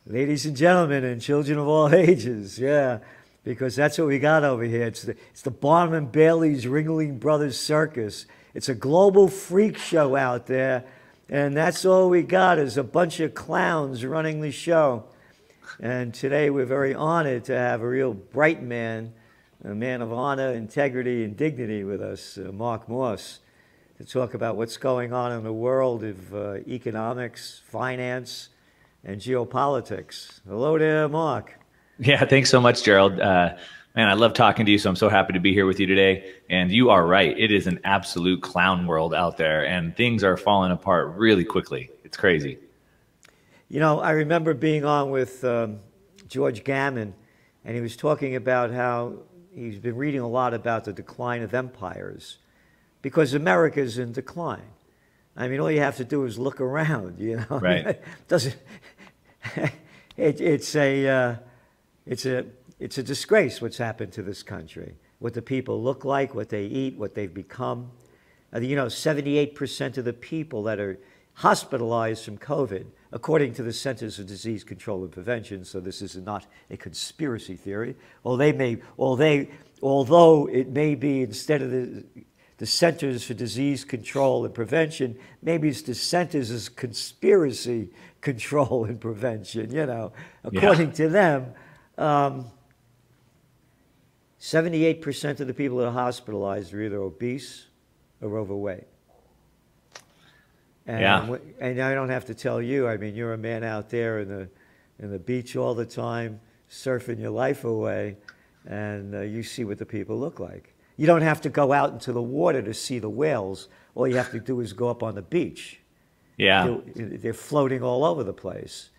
Ladies and gentlemen and children of all ages, yeah, because that's what we got over here. It's the Barnum and Bailey's Ringling Brothers Circus. It's a global freak show out there, and that's all we got is a bunch of clowns running the show. And today we're very honored to have a real bright man, a man of honor, integrity, and dignity with us, Mark Morse, to talk about what's going on in the world of economics, finance, and geopolitics. Hello there, Mark. Yeah, thanks so much, Gerald. Man, I love talking to you, so I'm so happy to be here with you today. And you are right. It is an absolute clown world out there, and things are falling apart really quickly. It's crazy. You know, I remember being on with George Gammon, and he was talking about how he's been reading a lot about the decline of empires because America's in decline. I mean, all you have to do is look around, you know. Right. Doesn't it's a disgrace what's happened to this country, what the people look like, what they eat, what they've become. You know, 78% of the people that are hospitalized from COVID, according to the Centers for Disease Control and Prevention, so this is not a conspiracy theory, although it may be instead of the Centers for Disease Control and Prevention, maybe it's the Centers of Conspiracy Control and Prevention, you know. According to them, 78% of the people that are hospitalized are either obese or overweight. And, and I don't have to tell you, I mean, you're a man out there in the beach all the time, surfing your life away, and you see what the people look like. You don't have to go out into the water to see the whales. All you have to do is go up on the beach. Yeah. They're floating all over the place.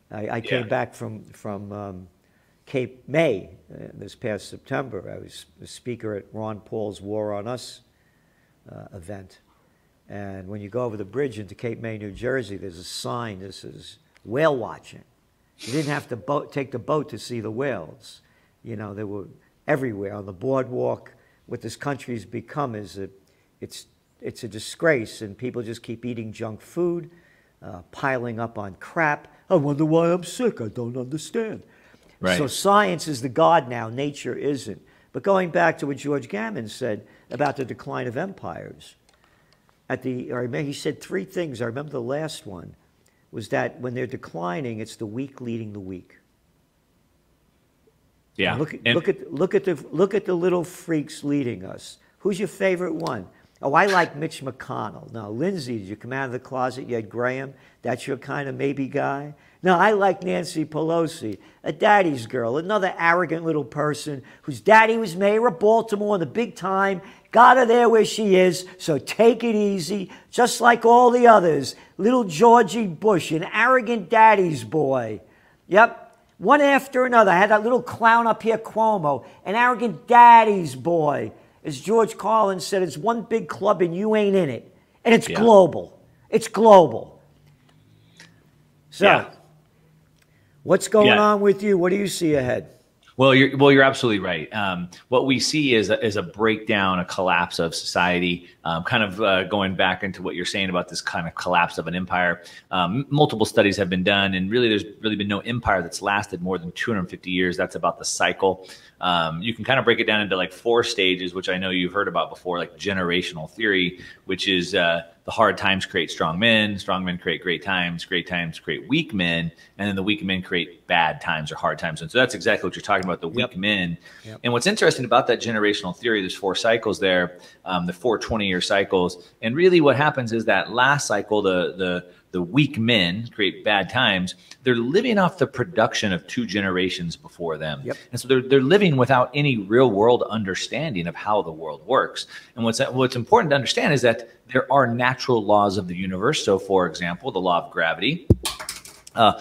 I came back from Cape May this past September. I was a speaker at Ron Paul's War on Us event. And when you go over the bridge into Cape May, New Jersey, there's a sign that says whale watching. You didn't have to take the boat to see the whales. You know, they were everywhere on the boardwalk. What this country's become is it's a disgrace, and people just keep eating junk food, piling up on crap. I wonder why I'm sick. I don't understand. Right. So science is the god now. Nature isn't. But going back to what George Gammon said about the decline of empires, he said three things. I remember the last one was that when they're declining, it's the weak leading the weak. Yeah. Look at the little freaks leading us. Who's your favorite one? Oh, I like Mitch McConnell. No, Lindsay, did you come out of the closet? You had Graham. That's your kind of maybe guy. No, I like Nancy Pelosi, a daddy's girl, another arrogant little person whose daddy was mayor of Baltimore in the big time, got her there where she is, so take it easy, just like all the others. Little Georgie Bush, an arrogant daddy's boy. Yep. One after another. I had that little clown up here, Cuomo, an arrogant daddy's boy. As George Carlin said, it's one big club and you ain't in it. And it's global. It's global. So, what's going on with you? What do you see ahead? Well, you're absolutely right. What we see is a breakdown, a collapse of society, kind of going back into what you're saying about this kind of collapse of an empire. Multiple studies have been done, and really there's really been no empire that's lasted more than 250 years. That's about the cycle. You can kind of break it down into like 4 stages, which I know you've heard about before, like generational theory, which is the hard times create strong men create great times create weak men, and then the weak men create bad times or hard times. And so that's exactly what you're talking about, the weak men. And what's interesting about that generational theory, there's 4 cycles there, the 4 20-year cycles. And really what happens is that last cycle, the weak men create bad times. They're living off the production of 2 generations before them. And so they're living without any real world understanding of how the world works. And what's important to understand is that there are natural laws of the universe. So for example, the law of gravity.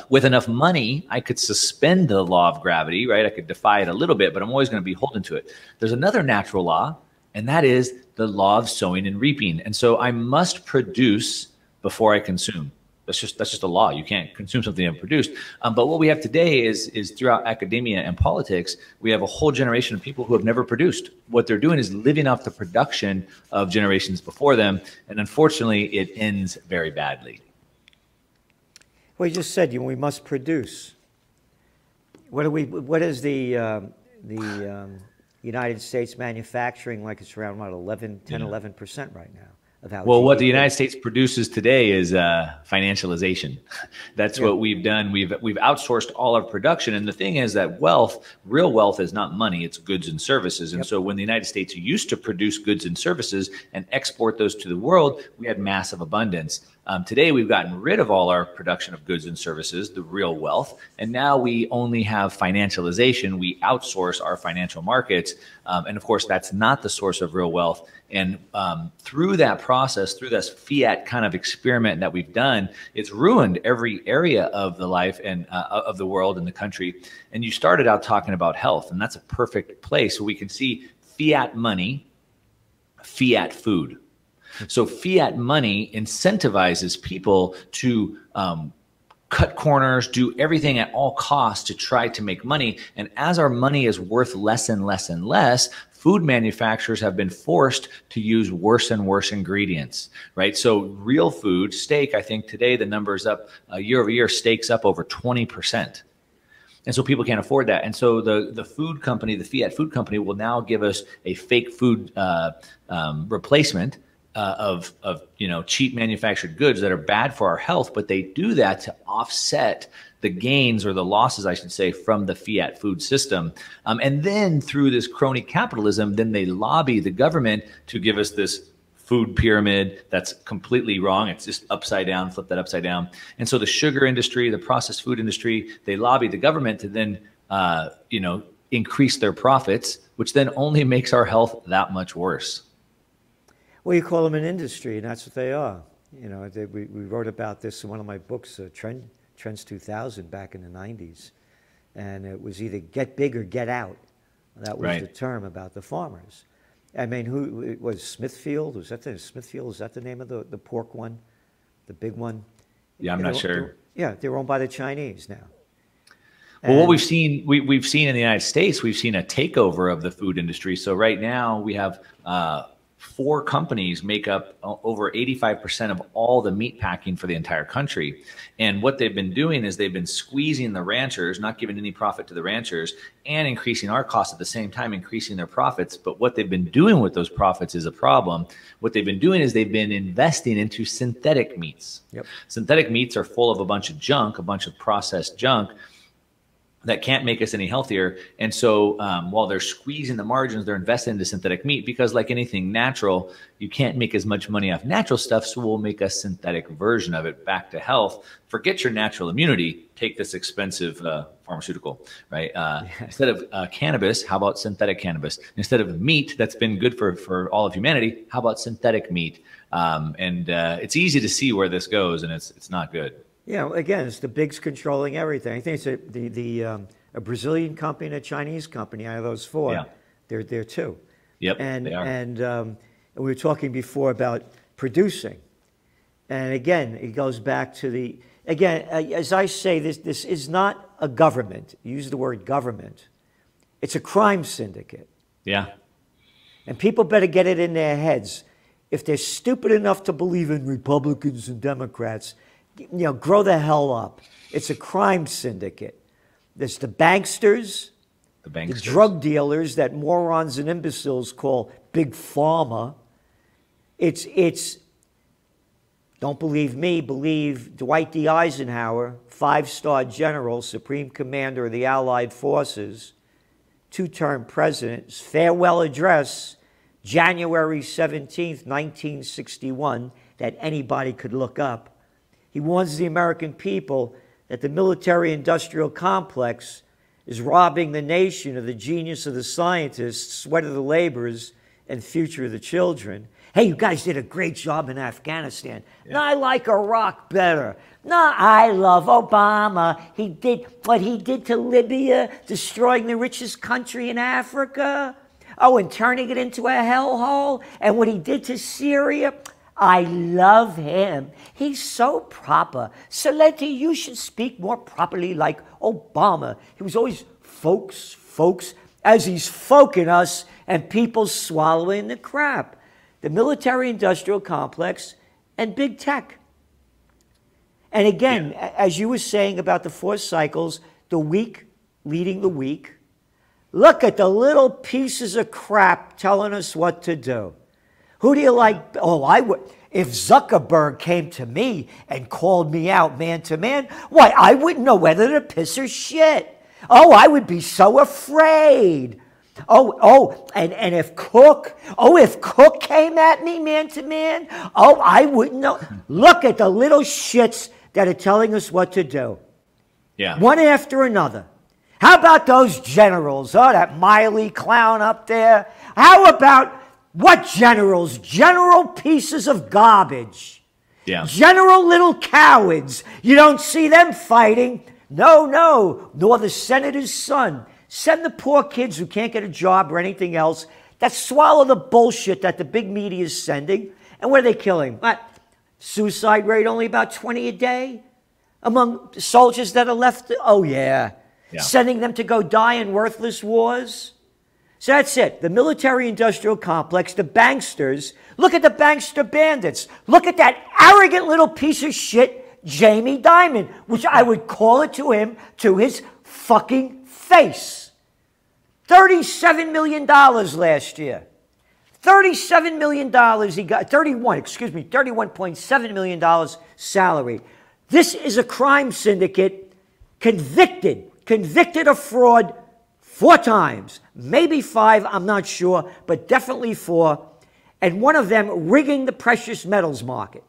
With enough money, I could suspend the law of gravity, right? I could defy it a little bit, but I'm always going to be beholden to it. There's another natural law, and that is the law of sowing and reaping. And so I must produce before I consume. That's just a law. You can't consume something you haven't produced. But what we have today is throughout academia and politics, we have a whole generation of people who have never produced. What they're doing is living off the production of generations before them. And unfortunately, it ends very badly. Well, you just said we must produce. What is the United States manufacturing, like it's around what, 11% right now of how Well, what the GDP. United States produces today is financialization. That's what we've done. We've outsourced all our production. And the thing is that real wealth is not money, it's goods and services. And so when the United States used to produce goods and services and export those to the world, we had massive abundance. Today, we've gotten rid of all our production of goods and services, the real wealth, and now we only have financialization. We outsource our financial markets. And of course, that's not the source of real wealth. And through that process, through this fiat kind of experiment that we've done, it's ruined every area of the life and of the world and the country. And you started out talking about health, and that's a perfect place where we can see fiat money, fiat food. So fiat money incentivizes people to cut corners, do everything at all costs to try to make money. And as our money is worth less and less and less, food manufacturers have been forced to use worse and worse ingredients, right? So real food, steak, I think today the number is up year over year, steak's up over 20%. And so people can't afford that. And so the food company, the fiat food company, will now give us a fake food replacement of cheap manufactured goods that are bad for our health, but they do that to offset the gains, or the losses, I should say, from the fiat food system. And then through this crony capitalism, then they lobby the government to give us this food pyramid that's completely wrong. It's just upside down, flip that upside down. And so the sugar industry, the processed food industry, they lobby the government to then, increase their profits, which then only makes our health that much worse. Well, you call them an industry, and that's what they are. We wrote about this in one of my books, Trends 2000, back in the 90s. And it was either get big or get out. That was the term about the farmers. I mean, who it was Smithfield? Was that Smithfield? Is that the name of the pork one? The big one? Yeah, I'm not sure. They're owned by the Chinese now. Well, what we've seen in the United States, we've seen a takeover of the food industry. So right now we have 4 companies make up over 85% of all the meat packing for the entire country. And what they've been doing is they've been squeezing the ranchers, not giving any profit to the ranchers, and increasing our costs at the same time, increasing their profits. But what they've been doing with those profits is a problem. What they've been doing is they've been investing into synthetic meats. Synthetic meats are full of a bunch of junk, a bunch of processed junk that can't make us any healthier. And so while they're squeezing the margins, they're investing into synthetic meat because, like anything natural, you can't make as much money off natural stuff. So we'll make a synthetic version of it back to health. Forget your natural immunity. Take this expensive pharmaceutical, right? Instead of cannabis, how about synthetic cannabis? Instead of meat that's been good for all of humanity, how about synthetic meat? And it's easy to see where this goes, and it's not good. Again, it's the bigs controlling everything. I think it's a Brazilian company and a Chinese company out of those 4. They're there too. Yep, and, they are. And we were talking before about producing. And again, it goes back to as I say, this is not a government. Use the word government. It's a crime syndicate. Yeah. And people better get it in their heads. If they're stupid enough to believe in Republicans and Democrats, grow the hell up. It's a crime syndicate. There's the banksters, the drug dealers that morons and imbeciles call Big Pharma. It's don't believe me, believe Dwight D. Eisenhower, 5-star general, supreme commander of the Allied forces, 2-term president, farewell address, January 17th, 1961, that anybody could look up. He warns the American people that the military-industrial complex is robbing the nation of the genius of the scientists, sweat of the laborers, and future of the children. Hey, you guys did a great job in Afghanistan. No, I like Iraq better. No, I love Obama. He did what he did to Libya, destroying the richest country in Africa. Oh, and turning it into a hellhole. And what he did to Syria. I love him. He's so proper. Celente, you should speak more properly like Obama. He was always folks, as he's folking us and people swallowing the crap. The military-industrial complex and big tech. And again, as you were saying about the 4 cycles, the weak leading the weak. Look at the little pieces of crap telling us what to do. Who do you like? Oh, I would. If Zuckerberg came to me and called me out man to man, why, I wouldn't know whether to piss or shit. Oh, I would be so afraid. And if Cook came at me man to man, oh, I wouldn't know. Look at the little shits that are telling us what to do. Yeah. One after another. How about those generals? Oh, that Miley clown up there. How about what generals? General pieces of garbage. Yeah. General little cowards. You don't see them fighting. No, nor the senator's son. Send the poor kids who can't get a job or anything else that swallow the bullshit that the big media is sending. And what are they killing? What? Suicide rate only about 20 a day? Among soldiers that are left? Oh, yeah. Sending them to go die in worthless wars? So that's it. The military-industrial complex, the banksters. Look at the bankster bandits. Look at that arrogant little piece of shit, Jamie Dimon, which I would call it to him, to his fucking face. $37 million last year. $37 million he got, $31.7 million salary. This is a crime syndicate convicted of fraud 4 times, maybe 5, I'm not sure, but definitely 4. And one of them rigging the precious metals market.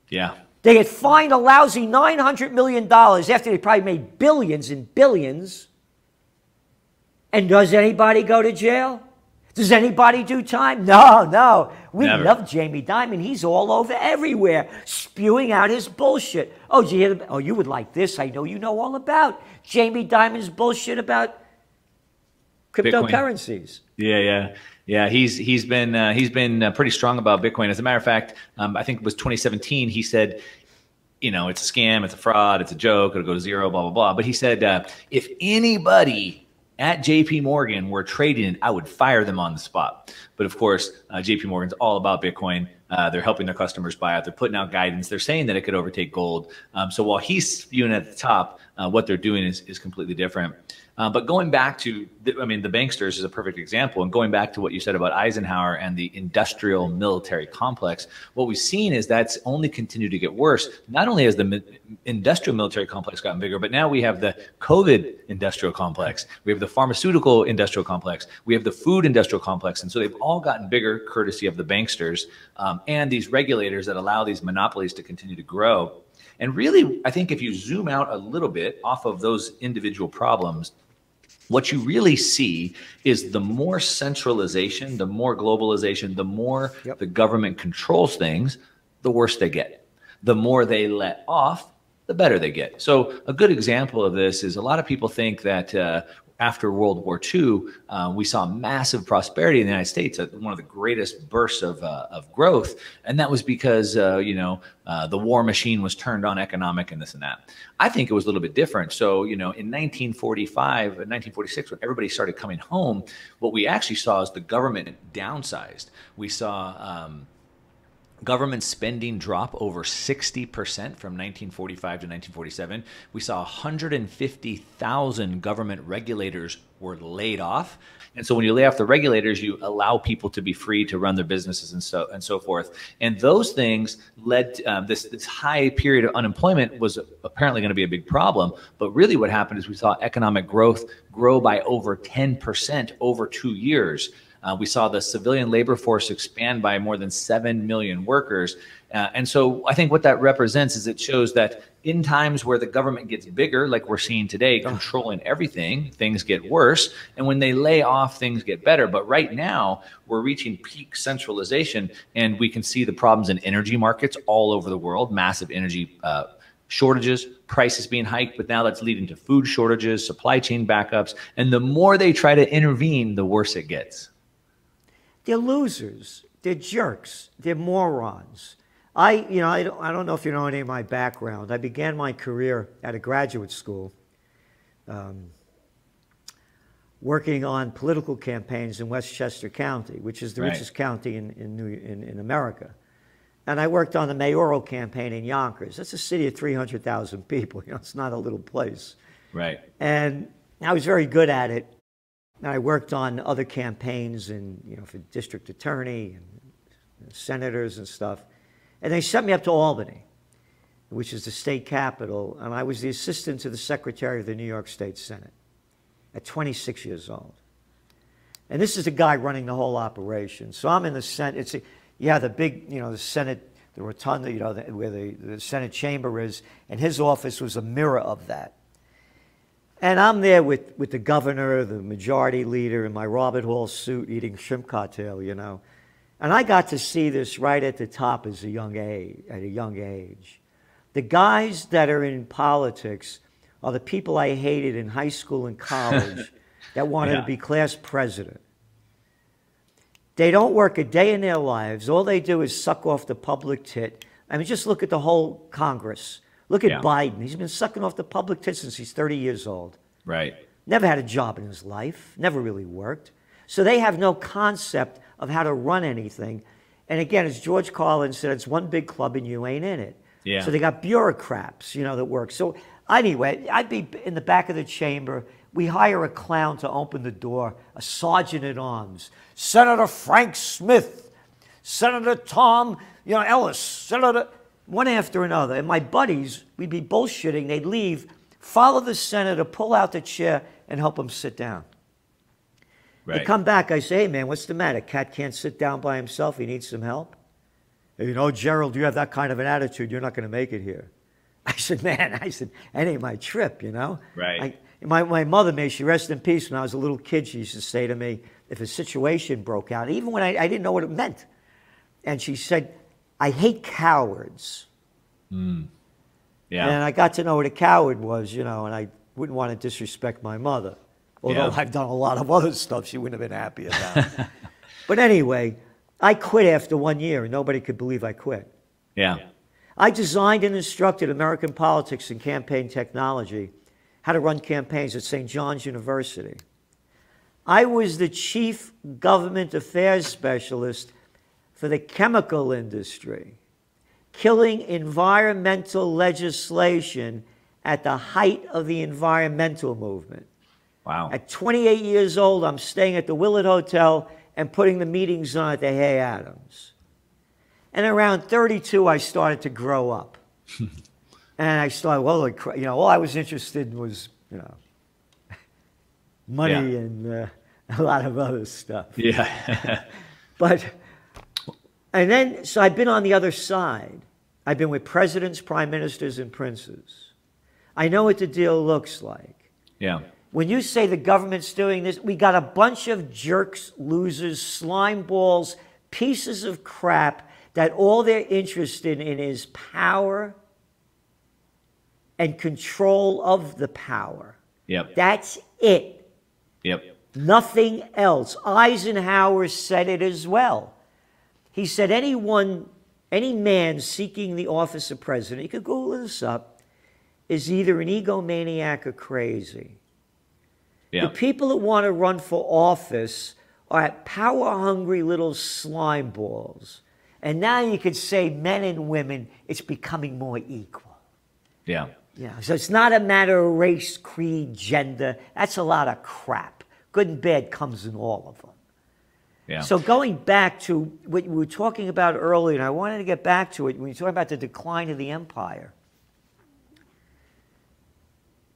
Yeah. They had fined a lousy $900 million after they probably made billions and billions. And does anybody go to jail? Does anybody do time? No. We Never. love Jamie Dimon. He's all over everywhere, spewing out his bullshit. Oh, did you hear the, oh, you would like this. I know you know all about Jamie Dimon's bullshit about cryptocurrencies. Bitcoin. Yeah. He's been pretty strong about Bitcoin. As a matter of fact, I think it was 2017. He said, you know, it's a scam, it's a fraud, it's a joke, it'll go to zero, blah blah blah. But he said, if anybody at JP Morgan were trading it, I would fire them on the spot. But of course, JP Morgan's all about Bitcoin. They're helping their customers buy out. They're putting out guidance. They're saying that it could overtake gold. So while he's spewing at the top, what they're doing is completely different. But going back to, the banksters is a perfect example. And going back to what you said about Eisenhower and the industrial military complex, what we've seen is that's only continued to get worse. Not only has the industrial military complex gotten bigger, but now we have the COVID industrial complex. We have the pharmaceutical industrial complex. We have the food industrial complex. And so they've all gotten bigger courtesy of the banksters and these regulators that allow these monopolies to continue to grow. And really, I think if you zoom out a little bit off of those individual problems, what you really see is the more centralization, the more globalization, the more the government controls things, the worse they get. The more they let off, the better they get. So a good example of this is a lot of people think that after World War II, we saw massive prosperity in the United States, one of the greatest bursts of growth. And that was because, the war machine was turned on economic and this and that. I think it was a little bit different. So, in 1945 and 1946, when everybody started coming home, what we actually saw is the government downsized. We saw government spending drop over 60% from 1945 to 1947. We saw 150,000 government regulators were laid off. And so when you lay off the regulators, you allow people to be free to run their businesses and so forth. And those things led to this high period of unemployment was apparently going to be a big problem. But really what happened is we saw economic growth grow by over 10% over 2 years. We saw the civilian labor force expand by more than 7 million workers. And so I think what that represents is it shows that in times where the government gets bigger, like we're seeing today, controlling everything, things get worse. And when they lay off, things get better. But right now, we're reaching peak centralization, and we can see the problems in energy markets all over the world, massive energy shortages, prices being hiked, but now that's leading to food shortages, supply chain backups. And the more they try to intervene, the worse it gets. They're losers. They're jerks. They're morons. I don't know if you know any of my background. I began my career at a graduate school working on political campaigns in Westchester County, which is the richest county in America. And I worked on the mayoral campaign in Yonkers. That's a city of 300,000 people. It's not a little place. Right. And I was very good at it. And I worked on other campaigns and, for district attorney and senators and stuff. And they sent me up to Albany, which is the state capital, and I was the assistant to the secretary of the New York State Senate at 26 years old. And this is the guy running the whole operation. So I'm in the Senate. The big, the Senate, the rotunda, where the Senate chamber is, and his office was a mirror of that. And I'm there with the governor, the majority leader, in my Robert Hall suit, eating shrimp cocktail, And I got to see this right at the top at a young age. The guys that are in politics are the people I hated in high school and college that wanted to be class president. They don't work a day in their lives. All they do is suck off the public tit. I mean, just look at the whole Congress. Look at Biden. He's been sucking off the public tit since he's 30 years old. Right. Never had a job in his life. Never really worked. So they have no concept of how to run anything. And again, as George Carlin said, it's one big club and you ain't in it. Yeah. So they got bureaucrats, that work. So anyway, I'd be in the back of the chamber. We hire a clown to open the door, a sergeant at arms. Senator Frank Smith, Senator Tom, Ellis, Senator, one after another. And my buddies, we'd be bullshitting. They'd leave, follow the senator, pull out the chair, and help him sit down. Right. They come back, I say, hey, man, what's the matter? Cat can't sit down by himself. He needs some help. Gerald, you have that kind of an attitude. You're not going to make it here. I said, that ain't my trip, Right. My mother, may she rest in peace, when I was a little kid, she used to say to me, if a situation broke out, even when I didn't know what it meant, and she said, I hate cowards. Mm. Yeah. And I got to know what a coward was, and I wouldn't want to disrespect my mother. Although I've done a lot of other stuff she wouldn't have been happy about. But anyway, I quit after 1 year, and nobody could believe I quit. Yeah. I designed and instructed American politics and campaign technology, how to run campaigns at St. John's University. I was the chief government affairs specialist for the chemical industry, killing environmental legislation at the height of the environmental movement. Wow. At 28 years old, I'm staying at the Willard Hotel and putting the meetings on at the Hay Adams. And around 32, I started to grow up. And I started, all I was interested in was, money and a lot of other stuff. Yeah. So I've been on the other side. I've been with presidents, prime ministers, and princes. I know what the deal looks like. Yeah. When you say the government's doing this, we got a bunch of jerks, losers, slime balls, pieces of crap that all they're interested in is power and control of the power. Yep. That's it. Yep. Nothing else. Eisenhower said it as well. He said any man seeking the office of president, you could Google this up, is either an egomaniac or crazy. Yeah. The people that want to run for office are power-hungry little slime balls. And now you could say men and women, it's becoming more equal. Yeah. Yeah. So it's not a matter of race, creed, gender. That's a lot of crap. Good and bad comes in all of them. Yeah. So going back to what we were talking about earlier, and I wanted to get back to it, when you talk about the decline of the empire.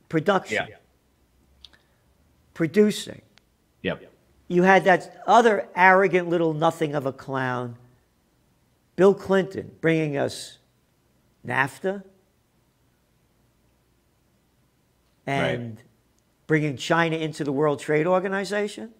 Production. Yeah. Producing. Yep. You had that other arrogant little nothing of a clown, Bill Clinton, bringing us NAFTA and bringing China into the World Trade Organization.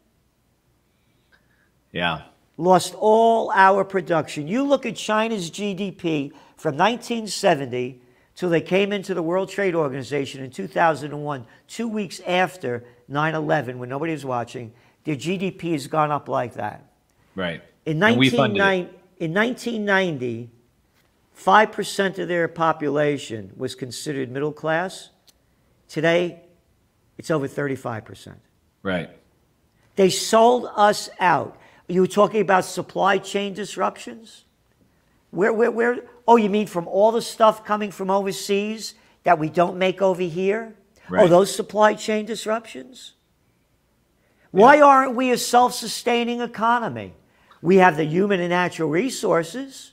Yeah. Lost all our production. You look at China's GDP from 1970 till they came into the World Trade Organization in 2001, 2 weeks after 9/11, when nobody was watching, their GDP has gone up like that. Right. In 1990, 5% of their population was considered middle class. Today, it's over 35%. Right. They sold us out. You were talking about supply chain disruptions? Where? Oh, you mean from all the stuff coming from overseas that we don't make over here? Right. Oh, those supply chain disruptions? Why aren't we a self-sustaining economy? We have the human and natural resources.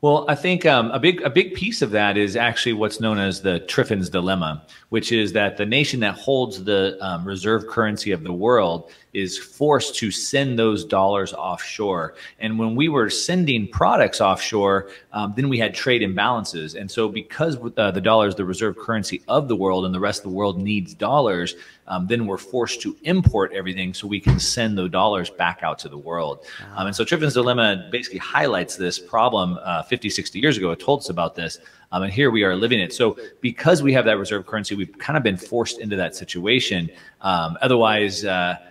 Well, I think a big piece of that is actually what's known as the Trifens Dilemma, which is that the nation that holds the reserve currency of the world is forced to send those dollars offshore. And when we were sending products offshore, then we had trade imbalances. And so because the dollar is the reserve currency of the world and the rest of the world needs dollars, then we're forced to import everything so we can send the dollars back out to the world. And so Trifens Dilemma basically highlights this problem 50, 60 years ago. It told us about this. And here we are living it. So because we have that reserve currency, we've kind of been forced into that situation. Otherwise,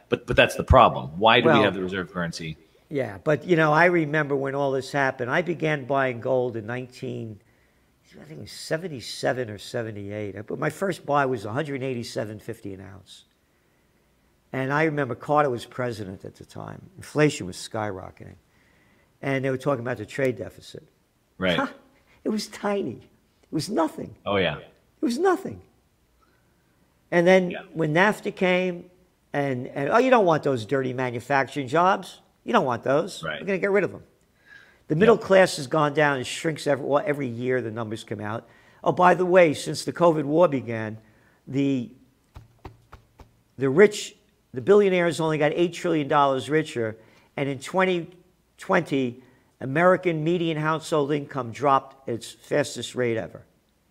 but that's the problem. Why do we have the reserve currency? Yeah, but you know, I remember when all this happened. I began buying gold in I think it was 77 or 78. But my first buy was 187.50 an ounce. And I remember Carter was president at the time. Inflation was skyrocketing. And they were talking about the trade deficit. Right. It was tiny. It was nothing. Oh, yeah. It was nothing. And then when NAFTA came, and oh, you don't want those dirty manufacturing jobs. You don't want those. Right. We're going to get rid of them. The middle class has gone down and shrinks every year the numbers come out. Oh, by the way, since the COVID war began, the billionaires only got $8 trillion richer, and in 2020, American median household income dropped at its fastest rate ever.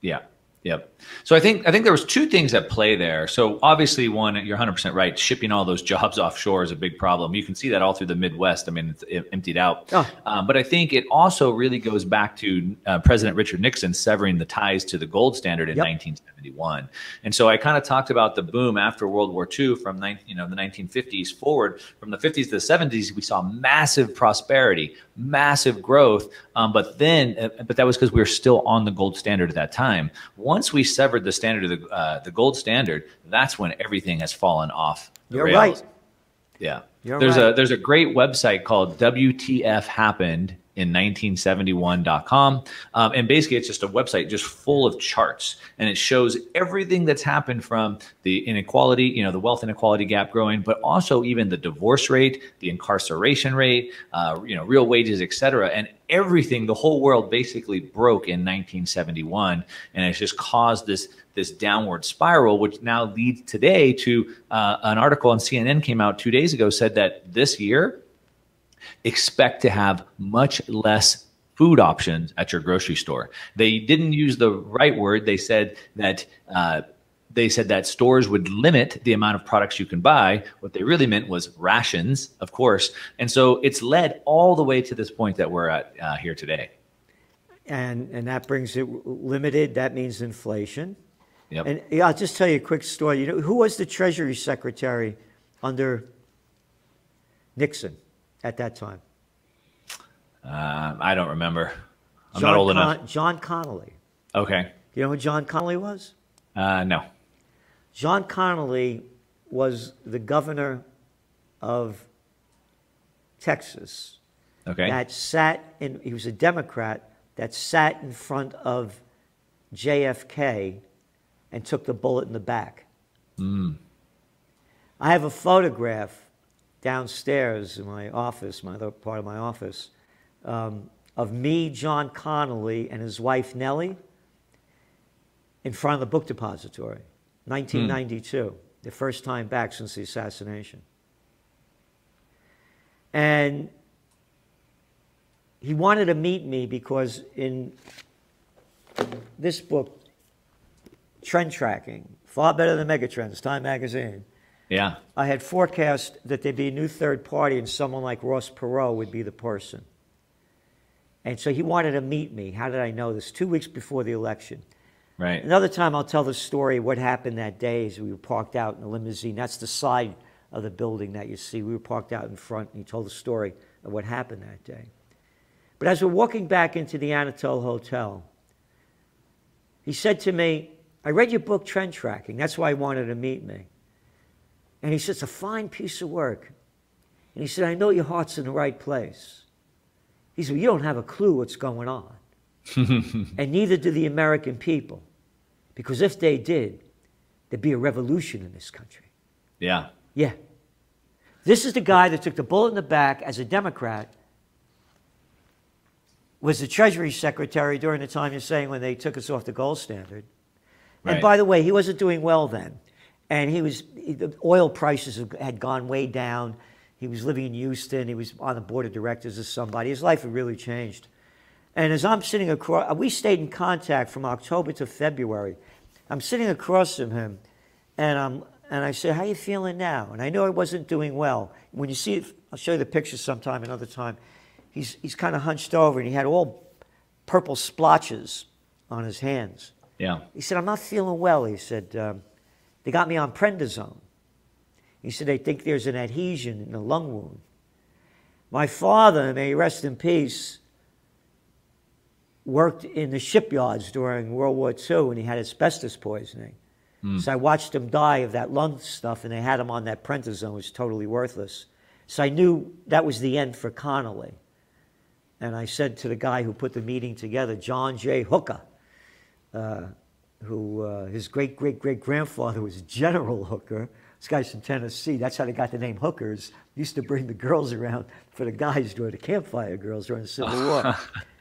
Yeah. Yep. So I think there was two things at play there. So obviously, one, you're 100% right. Shipping all those jobs offshore is a big problem. You can see that all through the Midwest. I mean, it's emptied out. Oh. But I think it also really goes back to President Richard Nixon severing the ties to the gold standard in 1971. And so I kind of talked about the boom after World War II from the 1950s forward. From the 50s to the 70s, we saw massive prosperity, massive growth. But that was because we were still on the gold standard at that time. Once we severed the standard of the gold standard, that's when everything has fallen off the rails. Right. Yeah. There's a great website called WTF Happened in 1971.com. And basically it's just a website just full of charts, and it shows everything that's happened from the inequality, the wealth inequality gap growing, but also even the divorce rate, the incarceration rate, real wages, et cetera. And everything, the whole world basically broke in 1971. And it's just caused this downward spiral, which now leads today to an article on CNN came out 2 days ago, said that this year, expect to have much less food options at your grocery store. They didn't use the right word. They said that stores would limit the amount of products you can buy. What they really meant was rations, of course. And so it's led all the way to this point that we're at here today. And that brings it limited. That means inflation. Yep. And I'll just tell you a quick story. Who was the Treasury Secretary under Nixon at that time? I don't remember. I'm not old enough. John Connolly. Okay. You know who John Connolly was? No. John Connolly was the governor of Texas. Okay. He was a Democrat that sat in front of JFK and took the bullet in the back. I have a photograph downstairs in my office, my other part of my office, of me, John Connolly, and his wife Nellie in front of the book depository, 1992, the first time back since the assassination. And he wanted to meet me because in this book, Trend Tracking, far better than Megatrends, Time Magazine, yeah, I had forecast that there'd be a new third party and someone like Ross Perot would be the person. And so he wanted to meet me. How did I know this? 2 weeks before the election. Right. Another time I'll tell the story what happened that day as we were parked out in a limousine. That's the side of the building that you see. We were parked out in front, and he told the story of what happened that day. But as we're walking back into the Anatole Hotel, he said to me, I read your book, Trend Tracking. That's why I wanted to meet me. And he said, it's a fine piece of work. And he said, I know your heart's in the right place. He said, you don't have a clue what's going on. And neither do the American people. Because if they did, there'd be a revolution in this country. Yeah. Yeah. This is the guy that took the bullet in the back as a Democrat, was the Treasury Secretary during the time you're saying when they took us off the gold standard. Right. And by the way, he wasn't doing well then. And the oil prices had gone way down. He was living in Houston. He was on the board of directors of somebody. His life had really changed. And as I'm sitting across, we stayed in contact from October to February. I'm sitting across from him, and I said, "How you feeling now?" And I know I wasn't doing well. When you see it, I'll show you the picture sometime, another time. He's kind of hunched over, and he had all purple splotches on his hands. Yeah. He said, "I'm not feeling well." He said, "They got me on prednisone." He said, "They think there's an adhesion in the lung wound." My father, may he rest in peace, worked in the shipyards during World War II, and he had asbestos poisoning. So I watched him die of that lung stuff, and they had him on that prednisone. It was totally worthless. So I knew that was the end for Connolly. And I said to the guy who put the meeting together, John J. Hooker, his great-great-great-grandfather was General Hooker. This guy's from Tennessee. That's how they got the name Hookers. Used to bring the girls around for the guys during the campfire girls during the Civil War.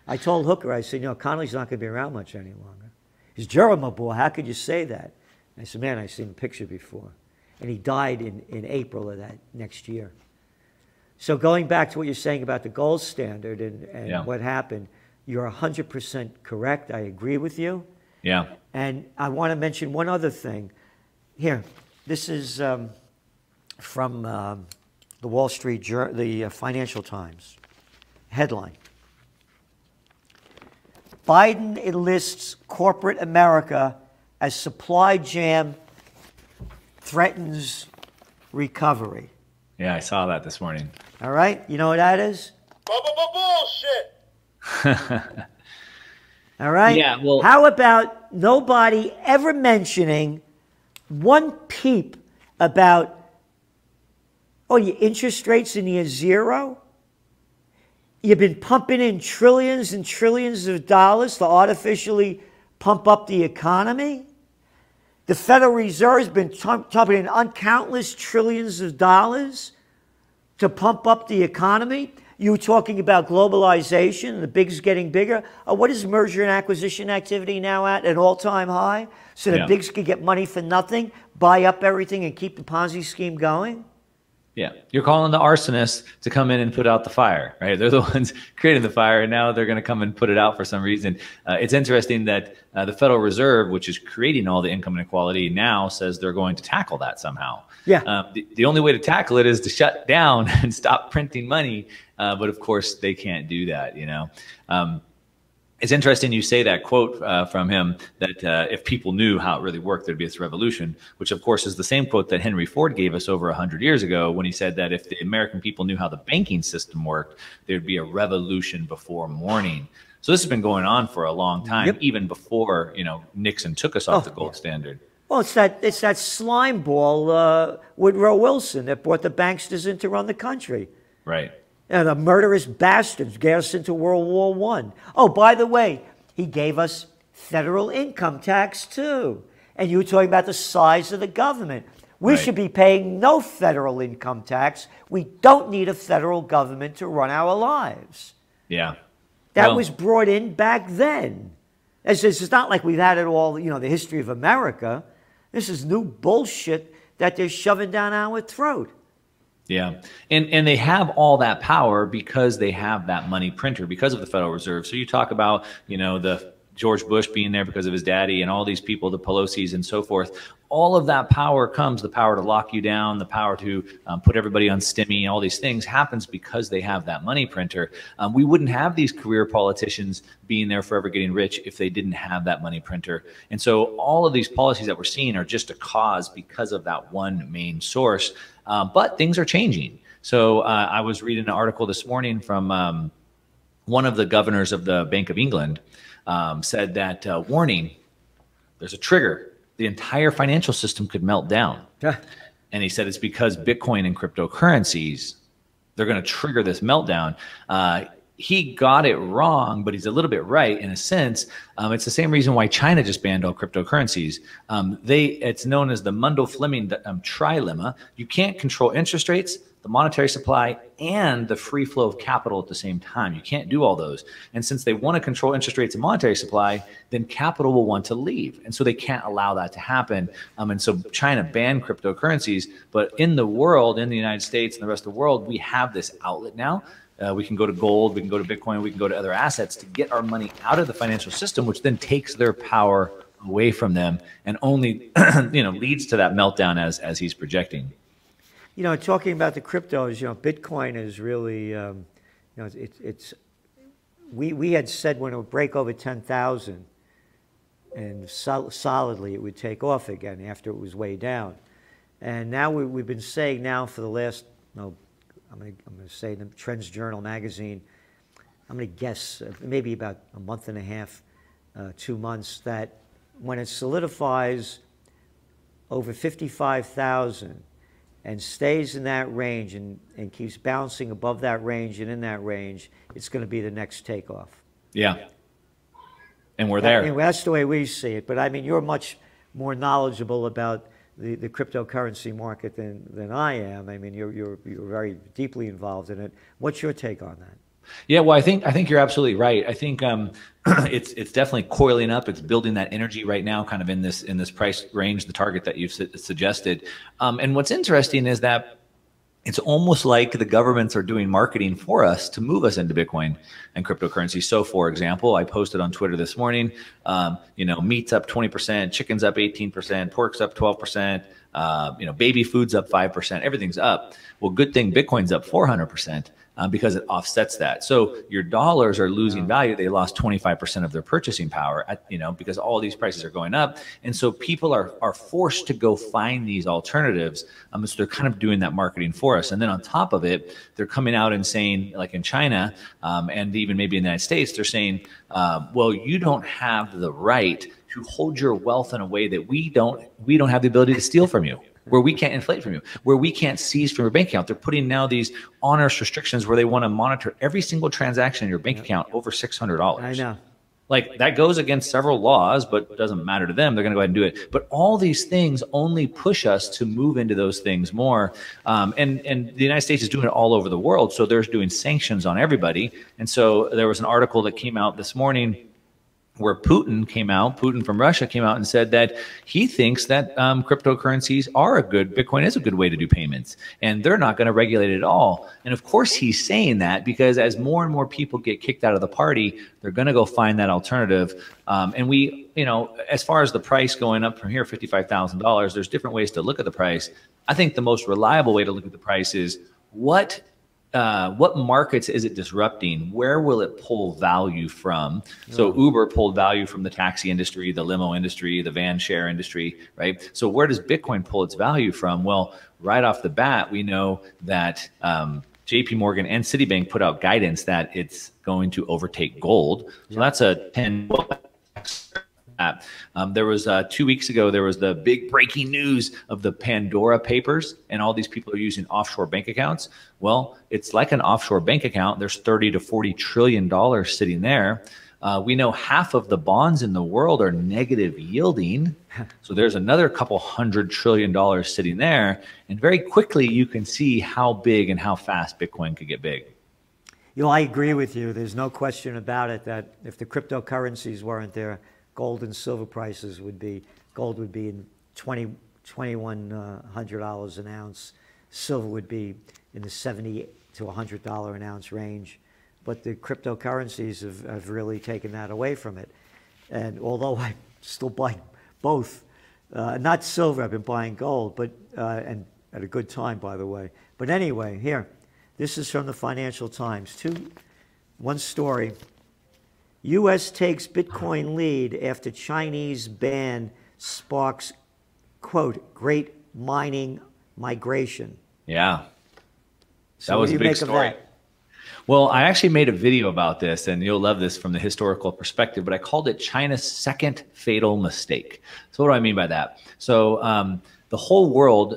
I told Hooker, I said, Connolly's not going to be around much any longer. He said, "Gerald, my boy, how could you say that?" I said, "Man, I've seen the picture before." And he died in April of that next year. So going back to what you're saying about the gold standard and what happened, you're 100% correct. I agree with you. Yeah. And I want to mention one other thing. Here, this is from the Wall Street Journal, the Financial Times. Headline: Biden enlists corporate America as supply jam threatens recovery. Yeah, I saw that this morning. All right? You know what that is? Bullshit! All right? Yeah, well... How about nobody ever mentioning one peep about, your interest rates in near zero? You've been pumping in trillions and trillions of dollars to artificially pump up the economy? The Federal Reserve's been pumping in uncountless trillions of dollars to pump up the economy. You talking about globalization, the bigs getting bigger. What is merger and acquisition activity now at an all-time high? So the bigs could get money for nothing, buy up everything, and keep the Ponzi scheme going? Yeah, you're calling the arsonists to come in and put out the fire, right? They're the ones creating the fire, and now they're going to come and put it out for some reason. It's interesting that the Federal Reserve, which is creating all the income inequality, now says they're going to tackle that somehow. Yeah. The only way to tackle it is to shut down and stop printing money, but of course they can't do that, It's interesting you say that quote from him that if people knew how it really worked, there'd be this revolution, which of course is the same quote that Henry Ford gave us over 100 years ago when he said that if the American people knew how the banking system worked, there'd be a revolution before morning. So this has been going on for a long time, even before Nixon took us off the gold standard. Well, it's that slime ball Woodrow Wilson that brought the banksters in to run the country. Right. And the murderous bastards got us into World War I. Oh, by the way, he gave us federal income tax, too. And you were talking about the size of the government. We should be paying no federal income tax. We don't need a federal government to run our lives. Yeah. That was brought in back then. It's not like we've had it all, the history of America. This is new bullshit that they're shoving down our throat. Yeah. And they have all that power because they have that money printer, because of the Federal Reserve. So you talk about, the George Bush being there because of his daddy and all these people, the Pelosi's and so forth. All of that power comes, the power to lock you down, the power to put everybody on STEMI, all these things happens because they have that money printer. We wouldn't have these career politicians being there forever getting rich if they didn't have that money printer. And so all of these policies that we're seeing are just a cause because of that one main source. But things are changing. So I was reading an article this morning from one of the governors of the Bank of England said that, warning, there's a trigger. The entire financial system could melt down. Yeah. And he said it's because Bitcoin and cryptocurrencies, they're going to trigger this meltdown. he got it wrong, but he's a little bit right in a sense. It's the same reason why China just banned all cryptocurrencies. It's known as the Mundell-Fleming trilemma. You can't control interest rates, the monetary supply, and the free flow of capital at the same time. You can't do all those. And since they want to control interest rates and monetary supply, then capital will want to leave. And so they can't allow that to happen. And so China banned cryptocurrencies. But in the world, in the United States and the rest of the world, we have this outlet now. We can go to gold, we can go to Bitcoin, we can go to other assets to get our money out of the financial system, which then takes their power away from them and only leads to that meltdown as he's projecting. Talking about the cryptos, Bitcoin is really, we had said when it would break over 10,000 and solidly it would take off again after it was way down. And now we've been saying now for the last, I'm going to say in the Trends Journal magazine, I'm going to guess maybe about a month and a half, 2 months, that when it solidifies over 55,000 and stays in that range and keeps bouncing above that range and in that range, it's going to be the next takeoff. Yeah. And we're there. Anyway, that's the way we see it. But I mean, you're much more knowledgeable about the cryptocurrency market than I am. I mean, you're very deeply involved in it. What's your take on that? Yeah, well, I think you're absolutely right. I think it's definitely coiling up. It's building that energy right now, kind of in this price range, the target that you've suggested. And what's interesting is that it's almost like the governments are doing marketing for us to move us into Bitcoin and cryptocurrency. So, for example, I posted on Twitter this morning, meat's up 20%, chicken's up 18%, pork's up 12%, baby food's up 5%, everything's up. Well, good thing Bitcoin's up 400%. Because it offsets that. So your dollars are losing value. They lost 25% of their purchasing power, because all these prices are going up. And so people are forced to go find these alternatives. So they're kind of doing that marketing for us. And then on top of it, they're coming out and saying, like in China, and even maybe in the United States, they're saying, well, you don't have the right to hold your wealth in a way that we don't have the ability to steal from you, where we can't inflate from you, where we can't seize from your bank account. They're putting now these onerous restrictions where they want to monitor every single transaction in your bank account over $600. I know. Like, that goes against several laws, but it doesn't matter to them. They're going to go ahead and do it. But all these things only push us to move into those things more. And the United States is doing it all over the world. So they're doing sanctions on everybody. And so there was an article that came out this morning where Putin from Russia came out and said that he thinks that cryptocurrencies Bitcoin is a good way to do payments, and they're not going to regulate it at all. And of course he's saying that because as more and more people get kicked out of the party, they're going to go find that alternative. And we, as far as the price going up from here, $55,000, there's different ways to look at the price. I think the most reliable way to look at the price is what markets is it disrupting? Where will it pull value from? So Uber pulled value from the taxi industry, the limo industry, the van share industry, right? So where does Bitcoin pull its value from? Well, right off the bat, we know that JP Morgan and Citibank put out guidance that it's going to overtake gold. So that's a 10. There was 2 weeks ago, there was the big breaking news of the Pandora Papers, and all these people are using offshore bank accounts. Well, it's like an offshore bank account. There's $30 to $40 trillion sitting there. We know half of the bonds in the world are negative yielding. So there's another couple $100 trillion sitting there. And very quickly, you can see how big and how fast Bitcoin could get big. I agree with you. There's no question about it that if the cryptocurrencies weren't there, gold and silver prices gold would be in $2,100 an ounce. Silver would be in the $70 to $100 an ounce range. But the cryptocurrencies have really taken that away from it. And although I still buy both, not silver, I've been buying gold, but and at a good time, by the way. But anyway, here, this is from the Financial Times. One story. U.S. takes Bitcoin lead after Chinese ban sparks, quote, great mining migration. Yeah. So that was a big story. That? Well, I actually made a video about this, and you'll love this from the historical perspective, but I called it China's second fatal mistake. So what do I mean by that? So the whole world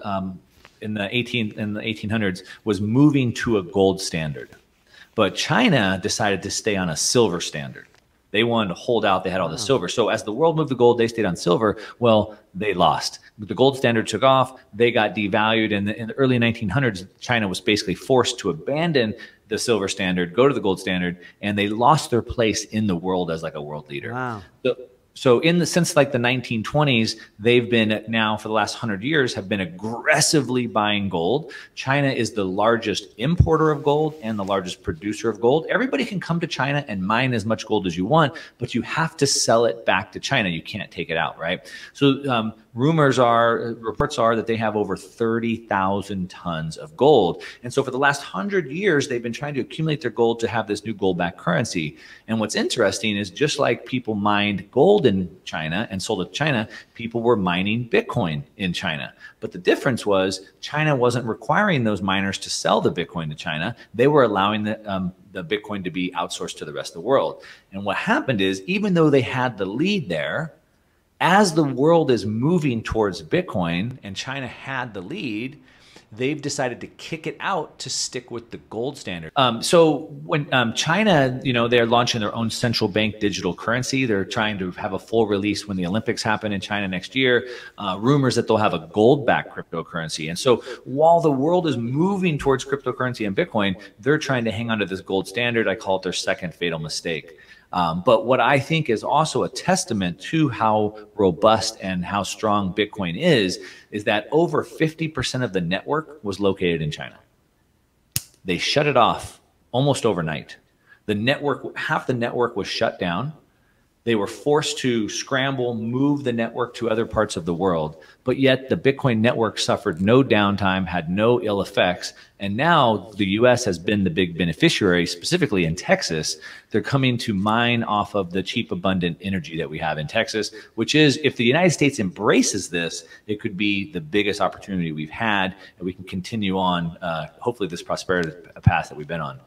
in the 1800s was moving to a gold standard. But China decided to stay on a silver standard. They wanted to hold out. They had all the silver. So as the world moved to gold, they stayed on silver. Well, they lost. The gold standard took off. They got devalued. And in the early 1900s, China was basically forced to abandon the silver standard, go to the gold standard, and they lost their place in the world as like a world leader. Wow. So since like the 1920s, they've been now for the last 100 years have been aggressively buying gold. China is the largest importer of gold and the largest producer of gold. Everybody can come to China and mine as much gold as you want, but you have to sell it back to China. You can't take it out, right? So reports are that they have over 30,000 tons of gold. And so for the last 100 years, they've been trying to accumulate their gold to have this new gold-backed currency. And what's interesting is just like people mined gold in China and sold it to China, people were mining Bitcoin in China. But the difference was China wasn't requiring those miners to sell the Bitcoin to China. They were allowing the Bitcoin to be outsourced to the rest of the world. And what happened is, even though they had the lead there, as the world is moving towards Bitcoin and China had the lead, they've decided to kick it out to stick with the gold standard. So when China, they're launching their own central bank digital currency. They're trying to have a full release when the Olympics happen in China next year. Rumors that they'll have a gold-backed cryptocurrency. And so while the world is moving towards cryptocurrency and Bitcoin, they're trying to hang on to this gold standard. I call it their second fatal mistake. But what I think is also a testament to how robust and how strong Bitcoin is that over 50% of the network was located in China. They shut it off almost overnight. The network, half the network was shut down. They were forced to scramble, move the network to other parts of the world. But yet the Bitcoin network suffered no downtime, had no ill effects. And now the US has been the big beneficiary, specifically in Texas. They're coming to mine off of the cheap, abundant energy that we have in Texas, which is, if the United States embraces this, it could be the biggest opportunity we've had. And we can continue on, hopefully, this prosperity path that we've been on.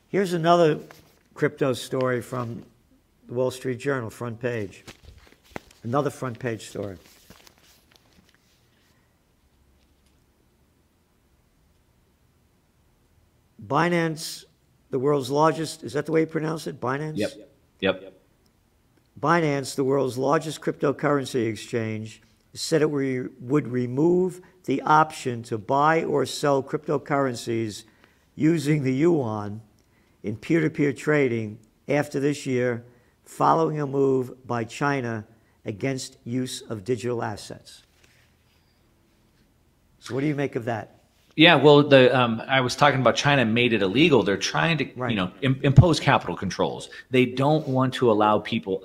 Here's another crypto story from the Wall Street Journal, front page. Another front page story. Binance, the world's largest, is that the way you pronounce it? Binance? Yep. Binance, the world's largest cryptocurrency exchange, said it would remove the option to buy or sell cryptocurrencies using the yuan in peer-to-peer trading after this year, following a move by China against use of digital assets. So what do you make of that? Yeah, well, I was talking about China made it illegal. They're trying to, impose capital controls. They don't want to allow people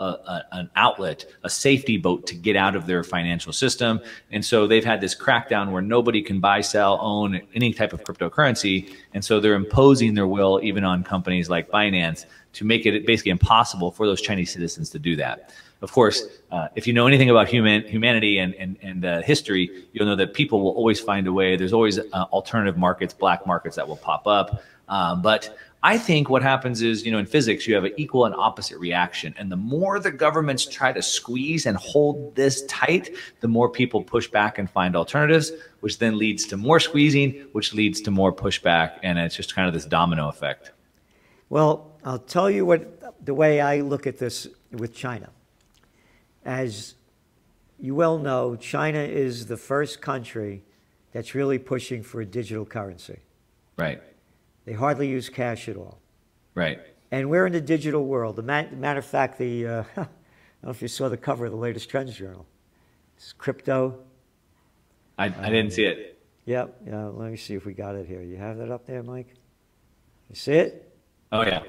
an outlet, a safety boat to get out of their financial system. And so they've had this crackdown where nobody can buy, sell, own any type of cryptocurrency. And so they're imposing their will even on companies like Binance to make it basically impossible for those Chinese citizens to do that. Of course, if you know anything about humanity and history, you'll know that people will always find a way. There's always alternative markets, black markets that will pop up. But I think what happens is, in physics, you have an equal and opposite reaction. And the more the governments try to squeeze and hold this tight, the more people push back and find alternatives, which then leads to more squeezing, which leads to more pushback. And it's just kind of this domino effect. Well, I'll tell you the way I look at this with China. As you well know, China is the first country that's really pushing for a digital currency. Right. They hardly use cash at all. Right. And we're in the digital world. Matter of fact, I don't know if you saw the cover of the latest Trends Journal. It's crypto. I didn't see it. Yep. Yeah, let me see if we got it here. You have that up there, Mike? You see it? Oh, yeah.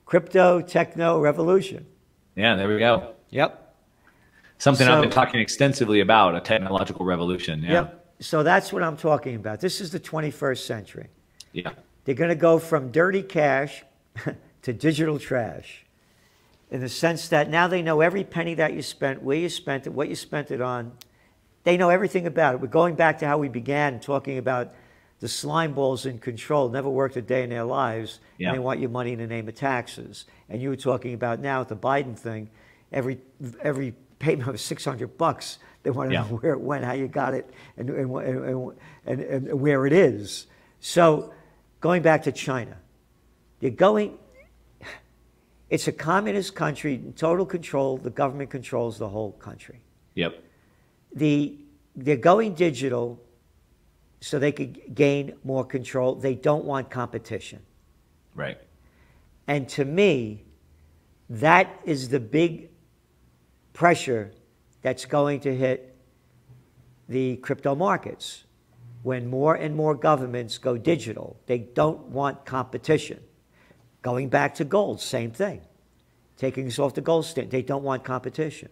Crypto, techno, revolution. Yeah, there we go. Yep. Something I've been talking extensively about, a technological revolution. Yeah. Yep. So that's what I'm talking about. This is the 21st century. Yeah. They're going to go from dirty cash to digital trash, in the sense that now they know every penny that you spent, where you spent it, what you spent it on. They know everything about it. We're going back to how we began talking about the slime balls in control, never worked a day in their lives, and they want your money in the name of taxes. And you were talking about now with the Biden thing, every payment of $600, they want to know where it went, how you got it, and where it is. So going back to China, They're going, it's a communist country, total control. The government controls the whole country. Yep. They're going digital so they could gain more control. They don't want competition. Right. And to me, that is the big pressure that's going to hit the crypto markets. When more and more governments go digital, they don't want competition. Going back to gold, same thing. Taking us off the gold standard, they don't want competition.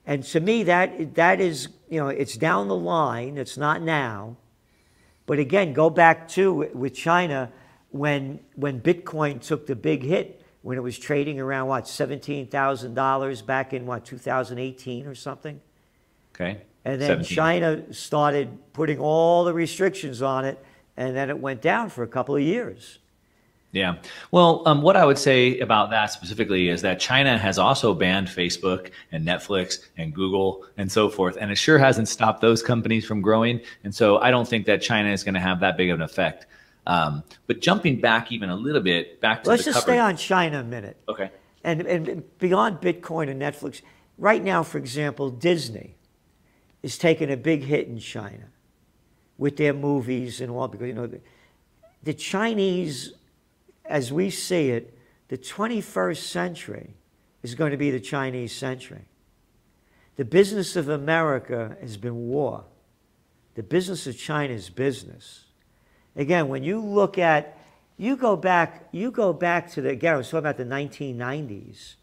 And to me, that is, you know, it's down the line. It's not now. But again, go back to with China when Bitcoin took the big hit, when it was trading around, what, $17,000 back in, what, 2018 or something? Okay. And then 17. China started putting all the restrictions on it, and then it went down for a couple of years. Yeah. Well, what I would say about that specifically is that China has also banned Facebook and Netflix and Google and so forth, and it sure hasn't stopped those companies from growing. And so I don't think that China is going to have that big of an effect. But jumping back even a little bit, back to Let's just stay on China a minute. Okay. And beyond Bitcoin and Netflix, right now, for example, Disney is taking a big hit in China with their movies and all, because, you know, the Chinese, as we see it, the 21st century is going to be the Chinese century. The business of America has been war. The business of China is business. Again, when you look at, you go back to the, again, I was talking about the 1990s.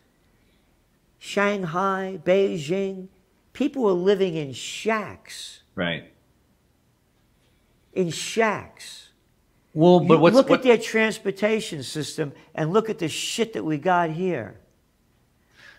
Shanghai, Beijing, people were living in shacks. Right. In shacks. Well, but look at their transportation system and look at the shit that we got here.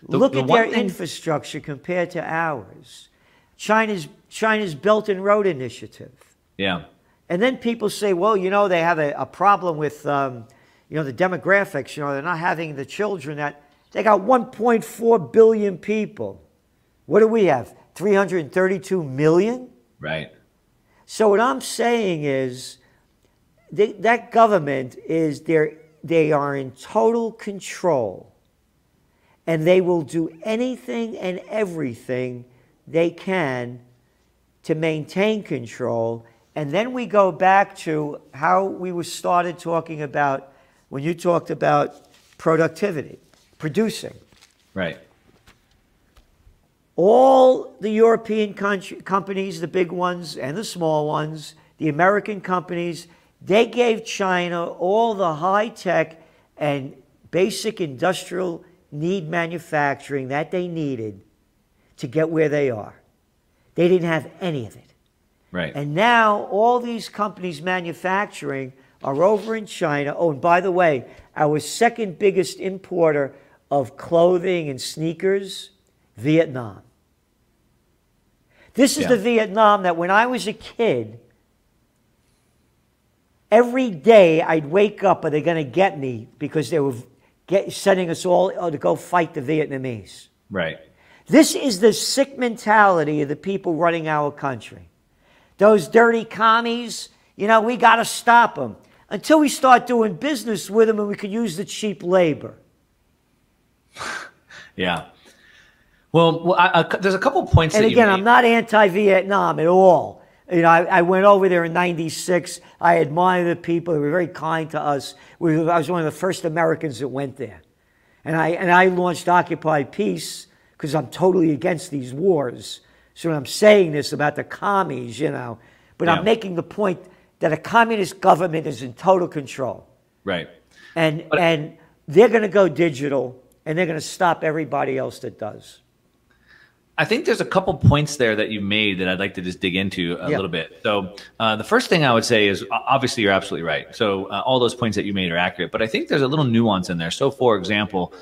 Look at their infrastructure compared to ours. China's Belt and Road Initiative. Yeah. And then people say, well, you know, they have a problem with, you know, the demographics. You know, they're not having the children that they got 1.4 billion people. What do we have? 332 million? Right. So what I'm saying is that government is they are in total control, and they will do anything and everything they can to maintain control. And then we go back to how we were started talking about when you talked about productivity, producing. Right. All the European companies, the big ones and the small ones, the American companies, they gave China all the high-tech and basic industrial need manufacturing that they needed to get where they are. They didn't have any of it. Right. And now all these companies manufacturing are over in China. Oh, and by the way, our second biggest importer of clothing and sneakers, Vietnam. This is the Vietnam that when I was a kid, every day I'd wake up, are they going to get me? Because they were sending us all to go fight the Vietnamese. Right. This is the sick mentality of the people running our country. Those dirty commies, you know, we got to stop them. Until we start doing business with them and we can use the cheap labor. Yeah. Well, there's a couple points and that again, you made. I'm not anti-Vietnam at all. You know, I went over there in '96. I admire the people. They were very kind to us. I was one of the first Americans that went there. And I launched Occupy Peace because I'm totally against these wars. So when I'm saying this about the commies, you know, but I'm making the point that a communist government is in total control. Right. And they're going to go digital, and they're going to stop everybody else that does. I think there's a couple points there that you made that I'd like to just dig into a little bit. So the first thing I would say is, obviously, you're absolutely right. So all those points that you made are accurate, but I think there's a little nuance in there. So, for example,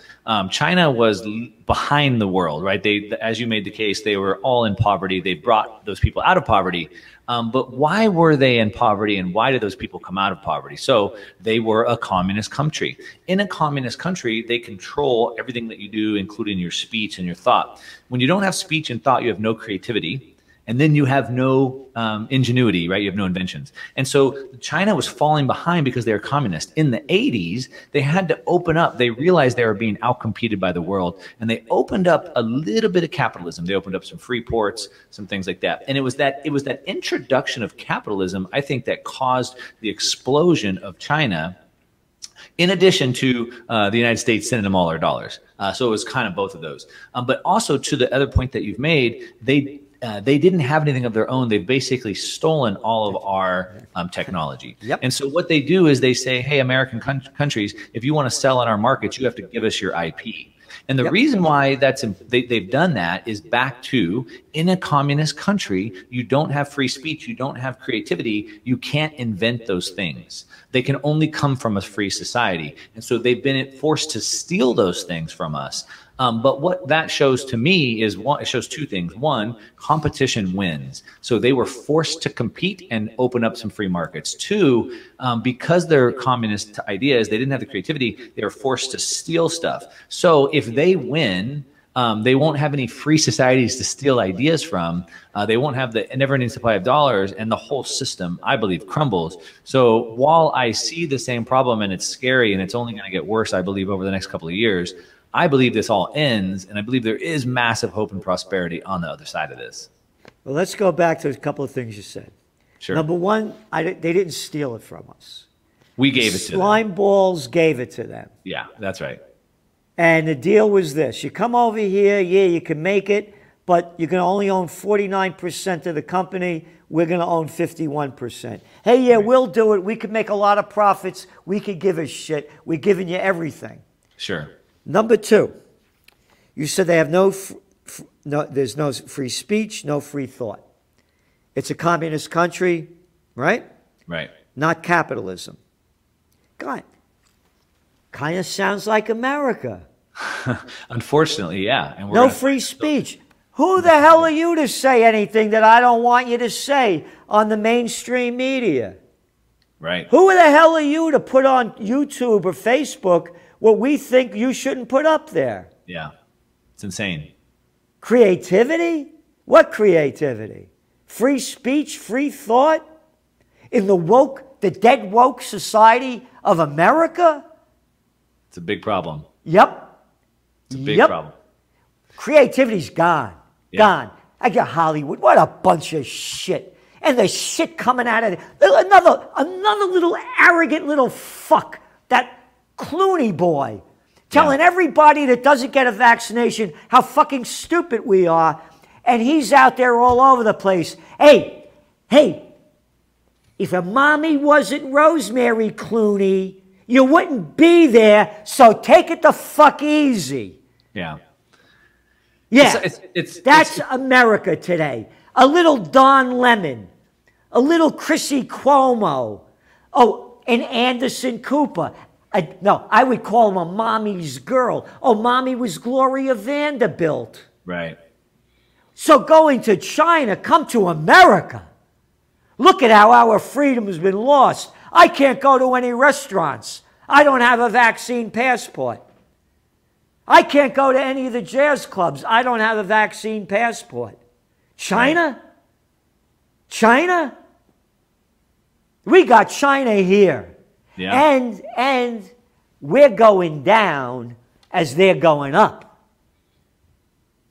China was behind the world, right? They, as you made the case, they were all in poverty. They brought those people out of poverty. But why were they in poverty, and why did those people come out of poverty? So they were a communist country. In a communist country, they control everything that you do, including your speech and your thought. When you don't have speech and thought, you have no creativity. and then you have no ingenuity, right? You have no inventions. And so China was falling behind because they were communist. In the 80s, they had to open up. They realized they were being outcompeted by the world, and they opened up a little bit of capitalism. They opened up some free ports, some things like that. And it was that introduction of capitalism, I think, that caused the explosion of China, in addition to the United States sending them all their dollars. So it was kind of both of those. But also, to the other point that you've made, they didn't have anything of their own. They've basically stolen all of our technology. Yep. And so what they do is they say, hey, American countries, if you want to sell in our markets, you have to give us your IP. And the reason why they've done that is back to, in a communist country, you don't have free speech, you don't have creativity, you can't invent those things. They can only come from a free society. And so they've been forced to steal those things from us. But what that shows to me is, it shows two things. One, competition wins. So they were forced to compete and open up some free markets. Two, because their communist ideas, they didn't have the creativity, they were forced to steal stuff. So if they win, they won't have any free societies to steal ideas from. They won't have the never-ending supply of dollars, and the whole system, I believe, crumbles. So while I see the same problem, and it's scary, and it's only going to get worse, I believe, over the next couple of years, I believe this all ends, and I believe there is massive hope and prosperity on the other side of this. Well, let's go back to a couple of things you said. Sure. Number one, they didn't steal it from us. We gave it to them. Slime balls gave it to them. Yeah, that's right. And the deal was this. You come over here, yeah, you can make it, but you can only own 49% of the company. We're going to own 51%. Hey, yeah, we'll do it. We could make a lot of profits. We could give a shit. We're giving you everything. Sure. Number two, you said they have there's no free speech, no free thought. It's a communist country, right? Right. Not capitalism. God, kind of sounds like America. Unfortunately, yeah. And No free speech. Who the hell are you to say anything that I don't want you to say on the mainstream media? Right. Who the hell are you to put on YouTube or Facebook what we think you shouldn't put up there? Yeah. It's insane. Creativity? What creativity? Free speech, free thought? In the dead woke society of America? It's a big problem. Yep. It's a big problem. Creativity's gone. Yeah. Gone. I get Hollywood. What a bunch of shit. And the shit coming out of it. Another little arrogant little fuck. That Clooney boy. Telling everybody that doesn't get a vaccination how fucking stupid we are. And he's out there all over the place. Hey, if a mommy wasn't Rosemary Clooney, you wouldn't be there, so take it the fuck easy. Yeah. Yeah, that's America today. A little Don Lemon, a little Chrissy Cuomo, and Anderson Cooper. No, I would call him a mommy's girl. Oh, mommy was Gloria Vanderbilt. Right. So going to China, come to America. Look at how our freedom has been lost. I can't go to any restaurants. I don't have a vaccine passport. I can't go to any of the jazz clubs. I don't have a vaccine passport. China? China? We got China here. Yeah. And we're going down as they're going up.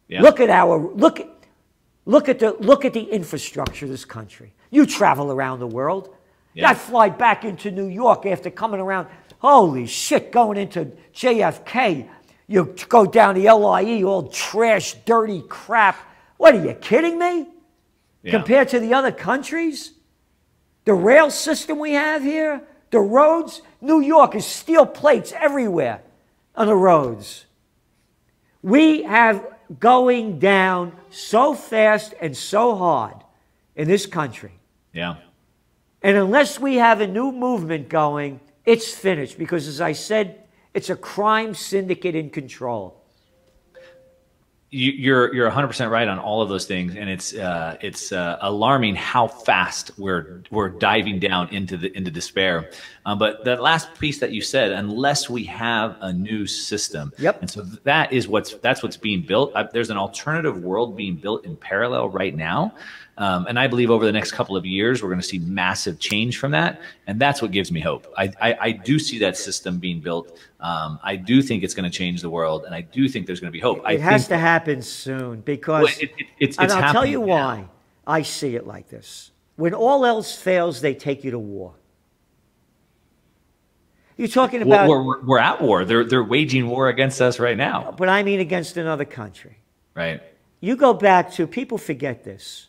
Yeah. Look at the infrastructure of this country. You travel around the world. Yeah. I fly back into New York after coming around. Holy shit, going into JFK. You go down the LIE, all trash, dirty crap. What, are you kidding me? Yeah. Compared to the other countries? The rail system we have here, the roads, New York is steel plates everywhere on the roads. We have going down so fast and so hard in this country. Yeah. And unless we have a new movement going, it's finished. Because as I said, it's a crime syndicate in control. You're 100% right on all of those things, and it's alarming how fast we're diving down into despair. But that last piece that you said, unless we have a new system, and so that's what's being built. There's an alternative world being built in parallel right now, And I believe over the next couple of years, we're going to see massive change from that. And that's what gives me hope. I do see that system being built. I do think it's going to change the world. And I do think there's going to be hope. It has to happen soon because it's and I'll tell you now. why I see it like this. When all else fails, they take you to war. You're talking about... We're at war. They're waging war against us right now. But I mean against another country. Right. You go back to... People forget this.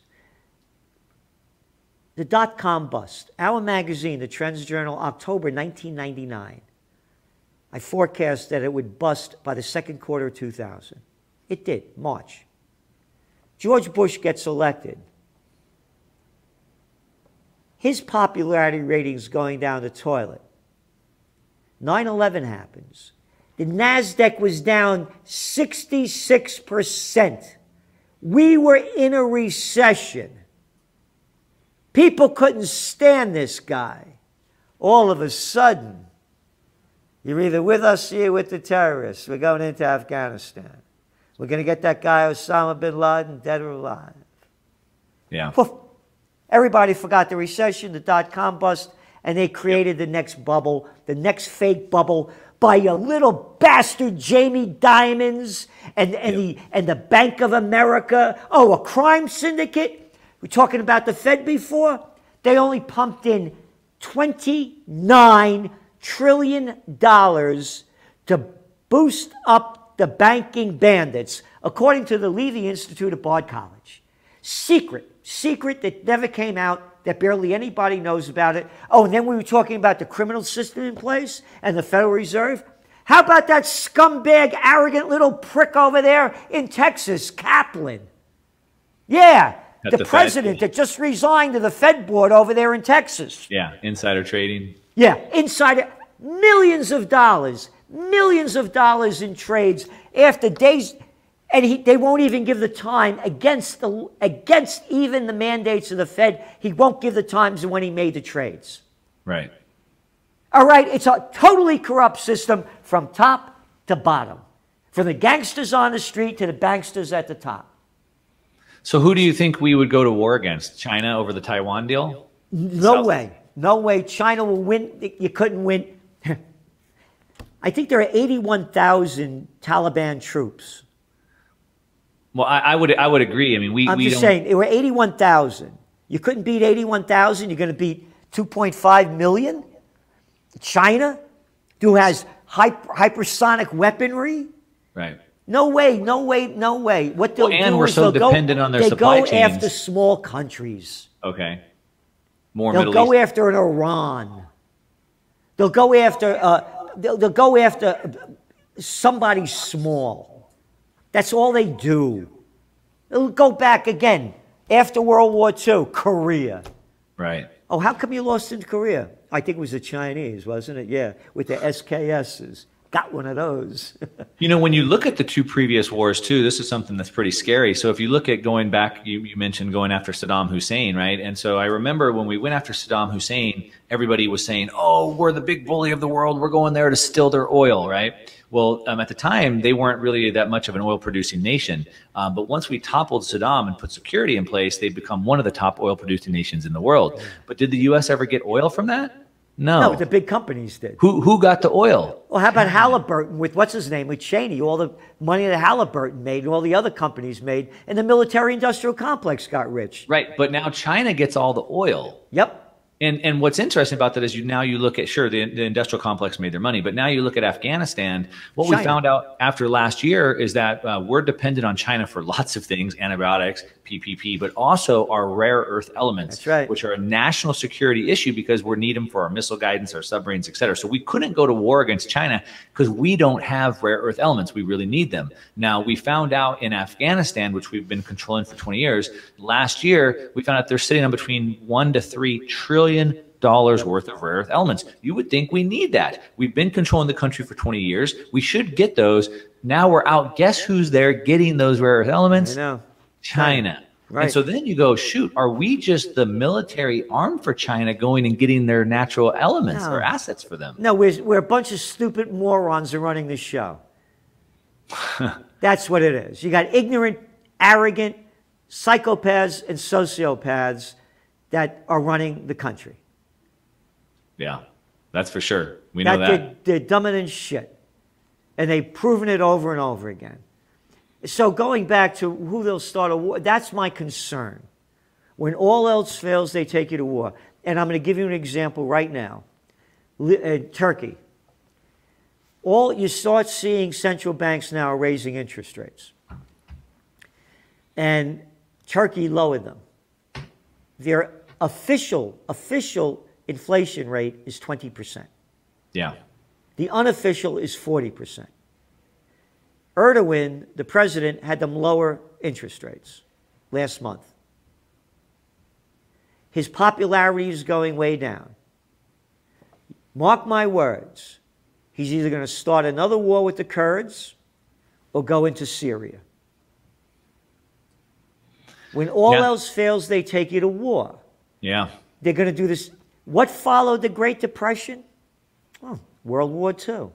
The dot-com bust. Our magazine, the Trends Journal, October 1999. I forecast that it would bust by the second quarter of 2000. It did, March. George Bush gets elected. His popularity ratings going down the toilet. 9/11 happens. The NASDAQ was down 66%. We were in a recession. People couldn't stand this guy. All of a sudden, you're either with us or you're with the terrorists. We're going into Afghanistan. We're going to get that guy Osama bin Laden dead or alive. Yeah. Poof. Everybody forgot the recession, the dot-com bust, and they created the next bubble, the next fake bubble by a little bastard Jamie Dimons and the Bank of America. Oh, a crime syndicate? We're talking about the Fed before? They only pumped in $29 trillion to boost up the banking bandits, according to the Levy Institute at Bard College. Secret that never came out, that barely anybody knows about it. Oh, and then we were talking about the criminal system in place and the Federal Reserve. How about that scumbag, arrogant little prick over there in Texas, Kaplan? Yeah, the president that just resigned to the Fed board over there in Texas. Yeah, insider trading. Yeah, insider, millions of dollars in trades after days. And they won't even give the time against even the mandates of the Fed. He won't give the times when he made the trades. Right. All right, it's a totally corrupt system from top to bottom. From the gangsters on the street to the banksters at the top. So who do you think we would go to war against? China over the Taiwan deal? No way. No way. China will win. You couldn't win. I think there are 81,000 Taliban troops. Well, I would agree. I mean, I'm just saying, there were 81,000. You couldn't beat 81,000. You're going to beat 2.5 million. China, who has hypersonic weaponry. Right. No way, no way, no way. What they'll do and we're is so dependent on their supply chains. They go after small countries. Okay. More They'll Middle go East. after an Iran. They'll go after. They'll go after somebody small. That's all they do. They'll go back again after World War II, Korea. Right. Oh, how come you lost in Korea? I think it was the Chinese, wasn't it? Yeah, with the SKSs. Got one of those. You know, when you look at the two previous wars too, this is something that's pretty scary. So if you look at going back, you mentioned going after Saddam Hussein, right? And so I remember when we went after Saddam Hussein, everybody was saying, oh, we're the big bully of the world. We're going there to steal their oil, right? Well, at the time, they weren't really that much of an oil-producing nation. But once we toppled Saddam and put security in place, they've become one of the top oil-producing nations in the world. But did the U.S. ever get oil from that? No. No, the big companies did. Who got the oil? Well, how about Halliburton with, what's his name, with Cheney, all the money that Halliburton made and all the other companies made, and the military-industrial complex got rich. Right, but now China gets all the oil. Yep. And what's interesting about that is now you look at, sure, the industrial complex made their money, but now you look at Afghanistan, what we found out after last year is that we're dependent on China for lots of things, antibiotics, PPP, but also our rare earth elements, that's right, which are a national security issue because we need them for our missile guidance, our submarines, et cetera. So we couldn't go to war against China because we don't have rare earth elements. We really need them. Now, we found out in Afghanistan, which we've been controlling for 20 years, last year, we found out they're sitting on between $1 to $3 trillion worth of rare earth elements. You would think we need that. We've been controlling the country for 20 years. We should get those. Now we're out. Guess who's there getting those rare earth elements? I know. China. Right. And so then you go, shoot, are we just the military arm for China going and getting their natural elements or assets for them? No, we're a bunch of stupid morons are running this show. That's what it is. You got ignorant, arrogant, psychopaths and sociopaths that are running the country. Yeah, that's for sure. We know that. They're dumber than shit. And they've proven it over and over again. So going back to who they'll start a war, that's my concern. When all else fails, they take you to war. And I'm going to give you an example right now. Turkey. You start seeing central banks now raising interest rates. And Turkey lowered them. Their official inflation rate is 20%. Yeah. The unofficial is 40%. Erdogan, the president, had them lower interest rates last month. His popularity is going way down. Mark my words, he's either going to start another war with the Kurds or go into Syria. When all else fails, they take you to war. Yeah. They're going to do this. What followed the Great Depression? Oh, World War II.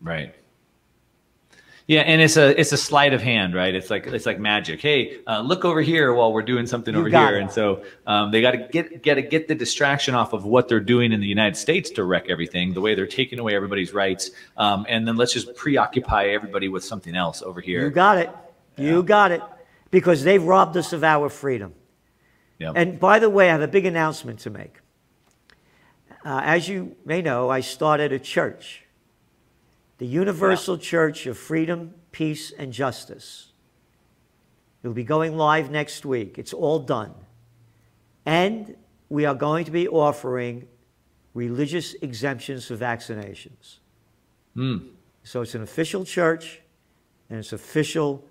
Right. Yeah, and it's a sleight of hand, right? It's like magic. Hey, look over here while we're doing something over here, and so they got to get the distraction off of what they're doing in the United States to wreck everything, the way they're taking away everybody's rights, and then let's just preoccupy everybody with something else over here. You got it. You got it, because they've robbed us of our freedom. Yep. And by the way, I have a big announcement to make. As you may know, I started a church. The Universal Church of Freedom, Peace, and Justice. It'll be going live next week. It's all done. And we are going to be offering religious exemptions for vaccinations. So it's an official church, and it's official.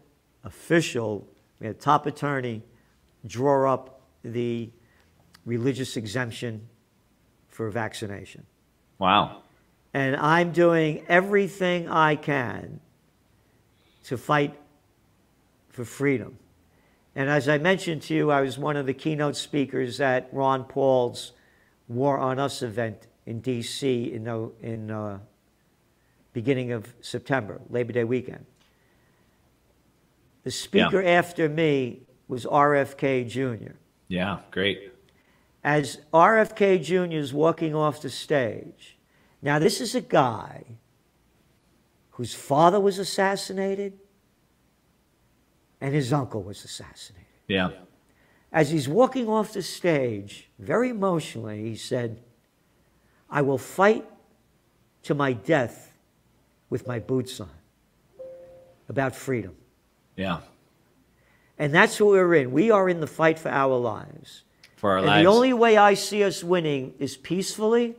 We had a top attorney draw up the religious exemption for vaccination. Wow. And I'm doing everything I can to fight for freedom. And as I mentioned to you, I was one of the keynote speakers at Ron Paul's War on Us event in D.C. in beginning of September, Labor Day weekend. The speaker after me was RFK Jr. Yeah, great. As RFK Jr. is walking off the stage, now, this is a guy whose father was assassinated and his uncle was assassinated. Yeah. As he's walking off the stage, very emotionally, he said, "I will fight to my death with my boots on," about freedom. Yeah. And that's what we're in. We are in the fight for our lives. For our lives. And the only way I see us winning is peacefully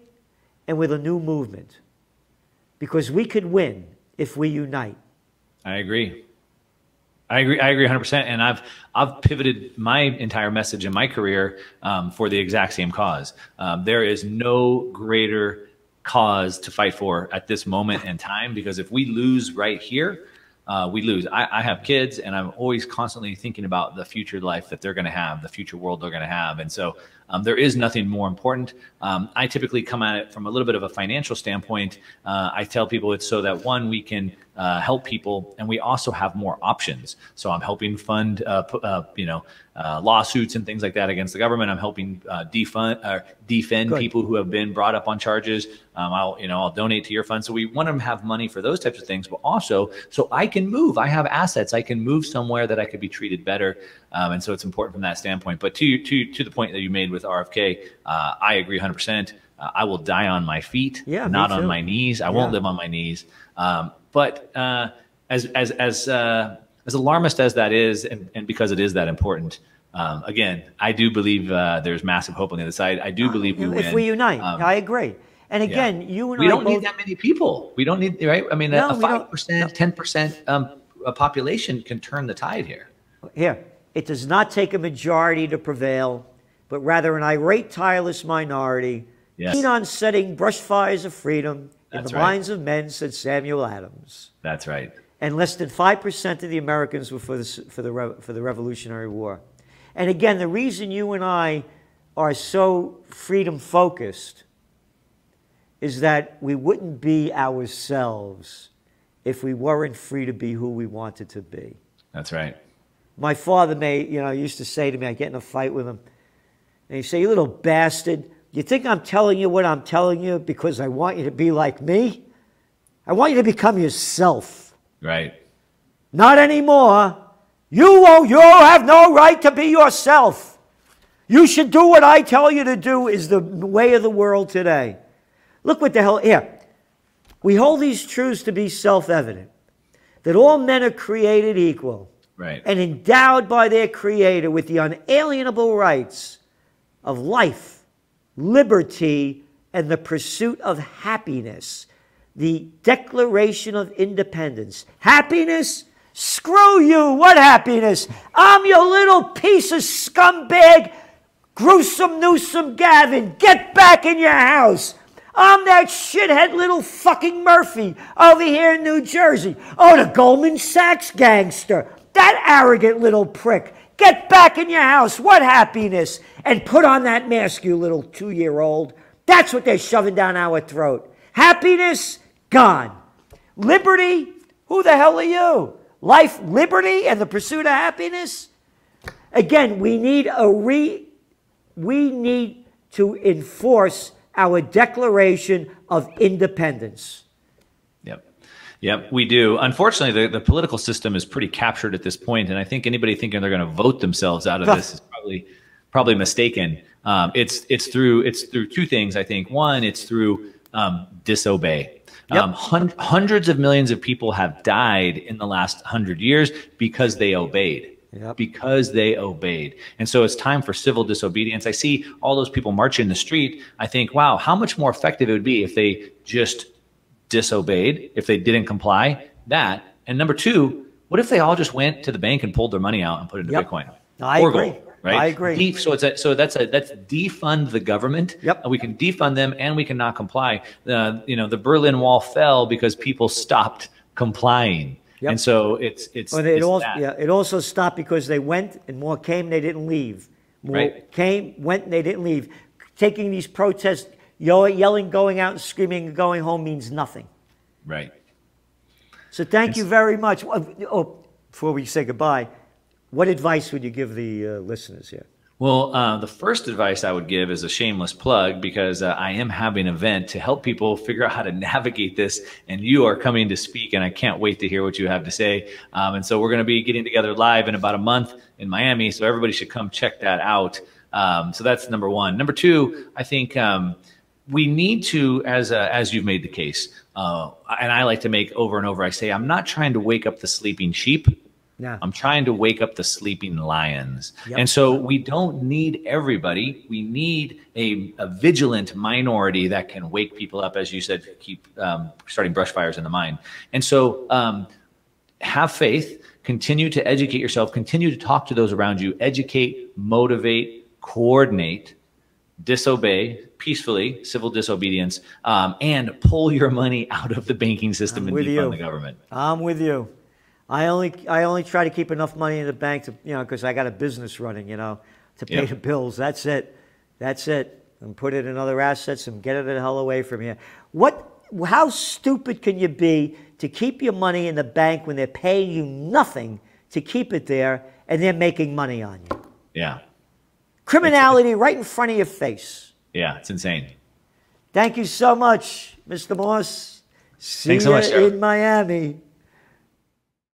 and with a new movement, because we could win if we unite. I agree 100%. And I've pivoted my entire message in my career for the exact same cause. There is no greater cause to fight for at this moment in time, because if we lose right here, we lose. I have kids, and I'm always constantly thinking about the future life that they're going to have, the future world they're going to have. And so there is nothing more important. I typically come at it from a little bit of a financial standpoint. I tell people it's so that, one, we can help people, and we also have more options. So I'm helping fund, lawsuits and things like that against the government. I'm helping defend people who have been brought up on charges. I'll donate to your fund. So we want to have money for those types of things, but also so I can move. I have assets. I can move somewhere that I could be treated better. And so it's important from that standpoint. But to the point that you made with RFK, I agree 100%. I will die on my feet, not on my knees. I won't live on my knees. But as alarmist as that is, and because it is that important, again, I do believe there's massive hope on the other side. I do believe we win. If we unite, I agree. And again, you and we don't need that many people. We don't need, right? I mean, a 5%, 10% population can turn the tide here. Here, it does not take a majority to prevail, but rather an irate, tireless minority, keen on setting brush fires of freedom in the minds of men, said Samuel Adams. That's right. And less than 5% of the Americans were for the Revolutionary War. And again, the reason you and I are so freedom-focused is that we wouldn't be ourselves if we weren't free to be who we wanted to be. That's right. My father used to say to me, I'd get in a fight with him, and he'd say, "You little bastard, you think I'm telling you what I'm telling you because I want you to be like me? I want you to become yourself." Right. Not anymore. You have no right to be yourself. You should do what I tell you to do is the way of the world today. Look what the hell, here. We hold these truths to be self-evident, that all men are created equal, right, and endowed by their Creator with the unalienable rights of life, liberty, and the pursuit of happiness. The Declaration of Independence. Happiness? Screw you! What happiness? I'm your little piece of scumbag, gruesome Newsom Gavin. Get back in your house. I'm that shithead little fucking Murphy over here in New Jersey. Oh, the Goldman Sachs gangster. That arrogant little prick. Get back in your house. What happiness? And put on that mask, you little 2-year-old. That's what they're shoving down our throat. Happiness? Gone. Liberty? Who the hell are you? Life, liberty, and the pursuit of happiness? Again, we need to enforce our Declaration of Independence. Yep, we do. Unfortunately, the political system is pretty captured at this point, and I think anybody thinking they're going to vote themselves out of this is probably mistaken. It's through two things, I think. One, it's through disobey. Yep. Hundreds of millions of people have died in the last 100 years because they obeyed. Yep. Because they obeyed. And so it's time for civil disobedience. I see all those people marching in the street. I think, wow, how much more effective it would be if they just disobeyed, if they didn't comply. That. And number two, what if they all just went to the bank and pulled their money out and put it into Bitcoin? I agree. Gold, right? I agree. So that's defund the government. Yep. We can defund them and we can not comply. The Berlin Wall fell because people stopped complying. Yep. And so it also stopped because they went and more came, they didn't leave. More came, went, and they didn't leave. Taking these protests, yelling, going out and screaming and going home means nothing. Right. So thank you very much. Oh, before we say goodbye, what advice would you give the listeners here? Well, the first advice I would give is a shameless plug because I am having an event to help people figure out how to navigate this, and you are coming to speak, and I can't wait to hear what you have to say. And so we're going to be getting together live in about a month in Miami, so everybody should come check that out. So that's number one. Number two, I think we need to, as you've made the case, and I like to make over and over, I say, I'm not trying to wake up the sleeping sheep. Yeah. I'm trying to wake up the sleeping lions. Yep. And so we don't need everybody. We need a vigilant minority that can wake people up, as you said, keep starting brush fires in the mind. And so have faith, continue to educate yourself, continue to talk to those around you, educate, motivate, coordinate, disobey peacefully, civil disobedience, and pull your money out of the banking system and defund the government. I'm with you. I only try to keep enough money in the bank to, because I got a business running, to pay the bills. That's it. That's it. And put it in other assets and get it the hell away from here. How stupid can you be to keep your money in the bank when they're paying you nothing to keep it there and they're making money on you? Yeah. Criminality right in front of your face. Yeah, it's insane. Thank you so much, Mr. Moss. See Thanks so much, you in Miami.